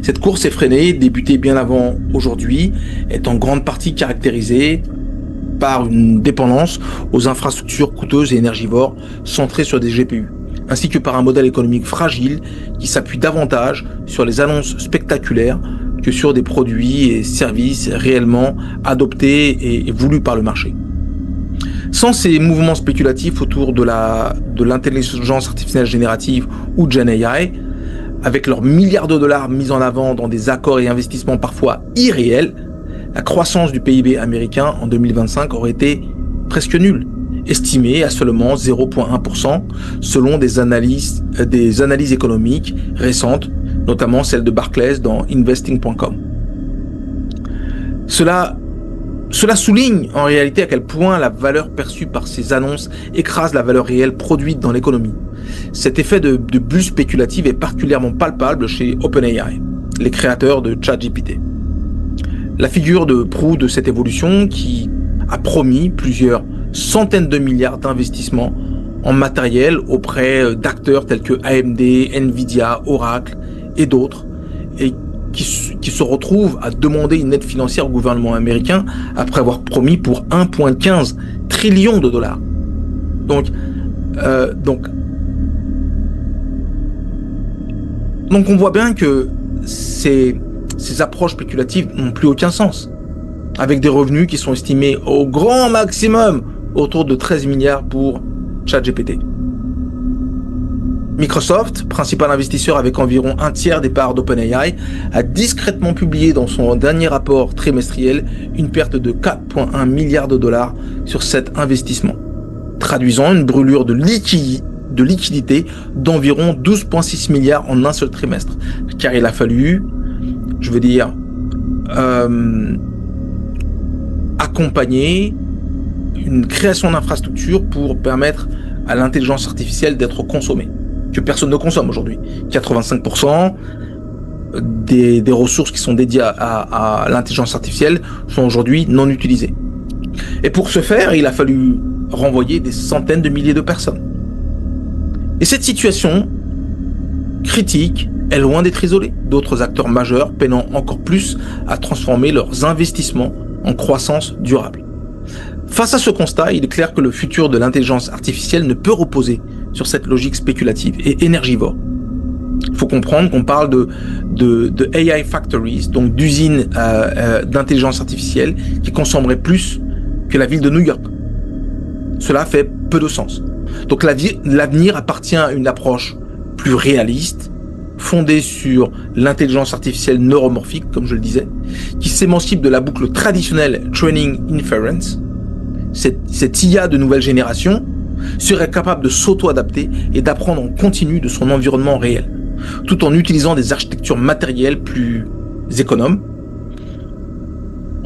Cette course effrénée, débutée bien avant aujourd'hui, est en grande partie caractérisée par une dépendance aux infrastructures coûteuses et énergivores centrées sur des GPU, ainsi que par un modèle économique fragile qui s'appuie davantage sur les annonces spectaculaires que sur des produits et services réellement adoptés et voulus par le marché. Sans ces mouvements spéculatifs autour de l'intelligence artificielle générative ou GenAI, avec leurs milliards de dollars mis en avant dans des accords et investissements parfois irréels, la croissance du PIB américain en 2025 aurait été presque nulle, estimée à seulement 0,1% selon des analyses économiques récentes, notamment celle de Barclays dans investing.com. Cela souligne en réalité à quel point la valeur perçue par ces annonces écrase la valeur réelle produite dans l'économie. Cet effet de bulle spéculative est particulièrement palpable chez OpenAI, les créateurs de ChatGPT. La figure de proue de cette évolution qui a promis plusieurs centaines de milliards d'investissements en matériel auprès d'acteurs tels que AMD, Nvidia, Oracle et d'autres, et qui se retrouvent à demander une aide financière au gouvernement américain après avoir promis pour 1,15 trillion de dollars. Donc on voit bien que ces approches spéculatives n'ont plus aucun sens, avec des revenus qui sont estimés au grand maximum autour de 13 milliards pour ChatGPT. Microsoft, principal investisseur avec environ un tiers des parts d'OpenAI, a discrètement publié dans son dernier rapport trimestriel une perte de 4,1 milliards de dollars sur cet investissement, traduisant une brûlure de liquidité d'environ 12,6 milliards en un seul trimestre, car il a fallu, accompagner une création d'infrastructures pour permettre à l'intelligence artificielle d'être consommée, que personne ne consomme aujourd'hui. 85% des ressources qui sont dédiées à l'intelligence artificielle sont aujourd'hui non utilisées. Et pour ce faire, il a fallu renvoyer des centaines de milliers de personnes. Et cette situation critique est loin d'être isolée. D'autres acteurs majeurs peinant encore plus à transformer leurs investissements en croissance durable. Face à ce constat, il est clair que le futur de l'intelligence artificielle ne peut reposer sur cette logique spéculative et énergivore. Il faut comprendre qu'on parle de AI factories, donc d'usines d'intelligence artificielle qui consommeraient plus que la ville de New York. Cela fait peu de sens. Donc l'avenir appartient à une approche plus réaliste, fondée sur l'intelligence artificielle neuromorphique, comme je le disais, qui s'émancipe de la boucle traditionnelle Training Inference. Cette IA de nouvelle génération serait capable de s'auto-adapter et d'apprendre en continu de son environnement réel, tout en utilisant des architectures matérielles plus économes.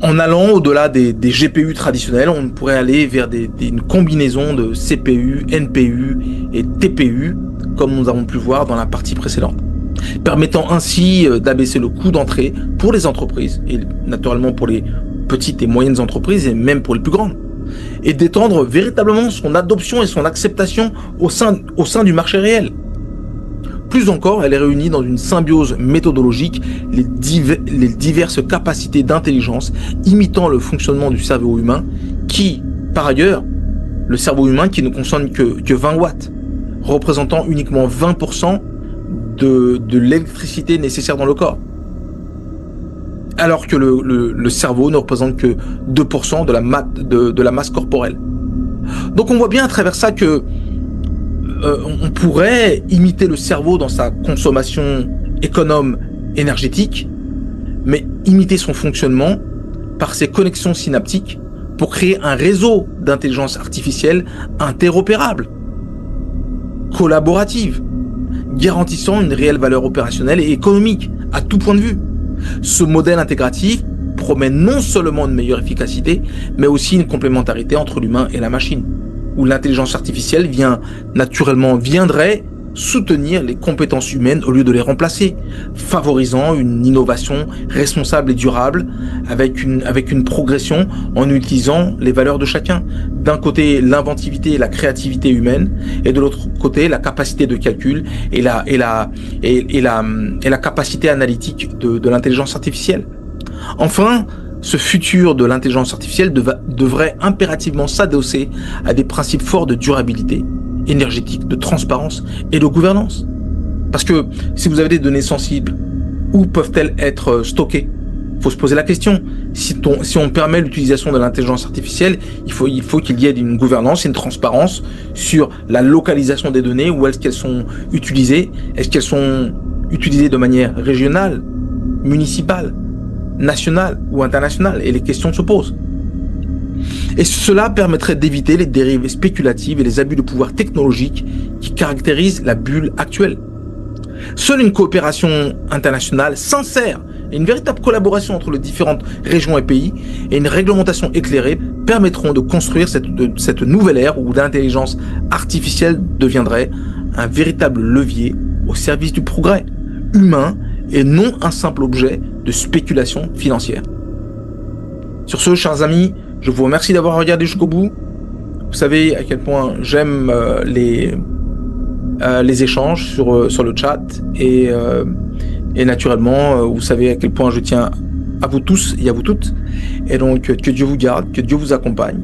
En allant au-delà des GPU traditionnels, on pourrait aller vers une combinaison de CPU, NPU et TPU, comme nous avons pu voir dans la partie précédente, permettant ainsi d'abaisser le coût d'entrée pour les entreprises, et naturellement pour les petites et moyennes entreprises, et même pour les plus grandes. et d'étendre véritablement son adoption et son acceptation au sein du marché réel. Plus encore, elle réunit dans une symbiose méthodologique les diverses capacités d'intelligence imitant le fonctionnement du cerveau humain qui, par ailleurs, le cerveau humain qui ne consomme que 20 watts, représentant uniquement 20% de l'électricité nécessaire dans le corps. Alors que le cerveau ne représente que 2% de la masse corporelle. Donc on voit bien à travers ça que on pourrait imiter le cerveau dans sa consommation économe énergétique, mais imiter son fonctionnement par ses connexions synaptiques pour créer un réseau d'intelligence artificielle interopérable, collaborative, garantissant une réelle valeur opérationnelle et économique à tout point de vue. Ce modèle intégratif promet non seulement une meilleure efficacité, mais aussi une complémentarité entre l'humain et la machine, où l'intelligence artificielle viendrait soutenir les compétences humaines au lieu de les remplacer, favorisant une innovation responsable et durable avec une progression en utilisant les valeurs de chacun. D'un côté, l'inventivité et la créativité humaine, et de l'autre côté, la capacité de calcul et la capacité analytique de l'intelligence artificielle. Enfin, ce futur de l'intelligence artificielle devrait impérativement s'adosser à des principes forts de durabilité énergétique, de transparence et de gouvernance. Parce que si vous avez des données sensibles, où peuvent-elles être stockées? Il faut se poser la question. Si on permet l'utilisation de l'intelligence artificielle, il faut qu'il y ait une gouvernance, une transparence sur la localisation des données, où est-ce qu'elles sont utilisées. Est-ce qu'elles sont utilisées de manière régionale, municipale, nationale ou internationale? Et les questions se posent. Et cela permettrait d'éviter les dérives spéculatives et les abus de pouvoir technologique qui caractérisent la bulle actuelle. Seule une coopération internationale sincère et une véritable collaboration entre les différentes régions et pays et une réglementation éclairée permettront de construire cette nouvelle ère où l'intelligence artificielle deviendrait un véritable levier au service du progrès humain et non un simple objet de spéculation financière. Sur ce, chers amis, je vous remercie d'avoir regardé jusqu'au bout. Vous savez à quel point j'aime les échanges sur le chat et naturellement, vous savez à quel point je tiens à vous tous et à vous toutes. Et donc, que Dieu vous garde, que Dieu vous accompagne.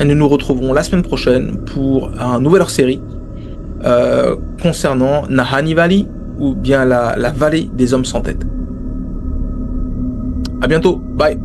Et nous nous retrouverons la semaine prochaine pour une nouvelle hors-série concernant Nahanni Valley ou bien la vallée des hommes sans tête. À bientôt, bye.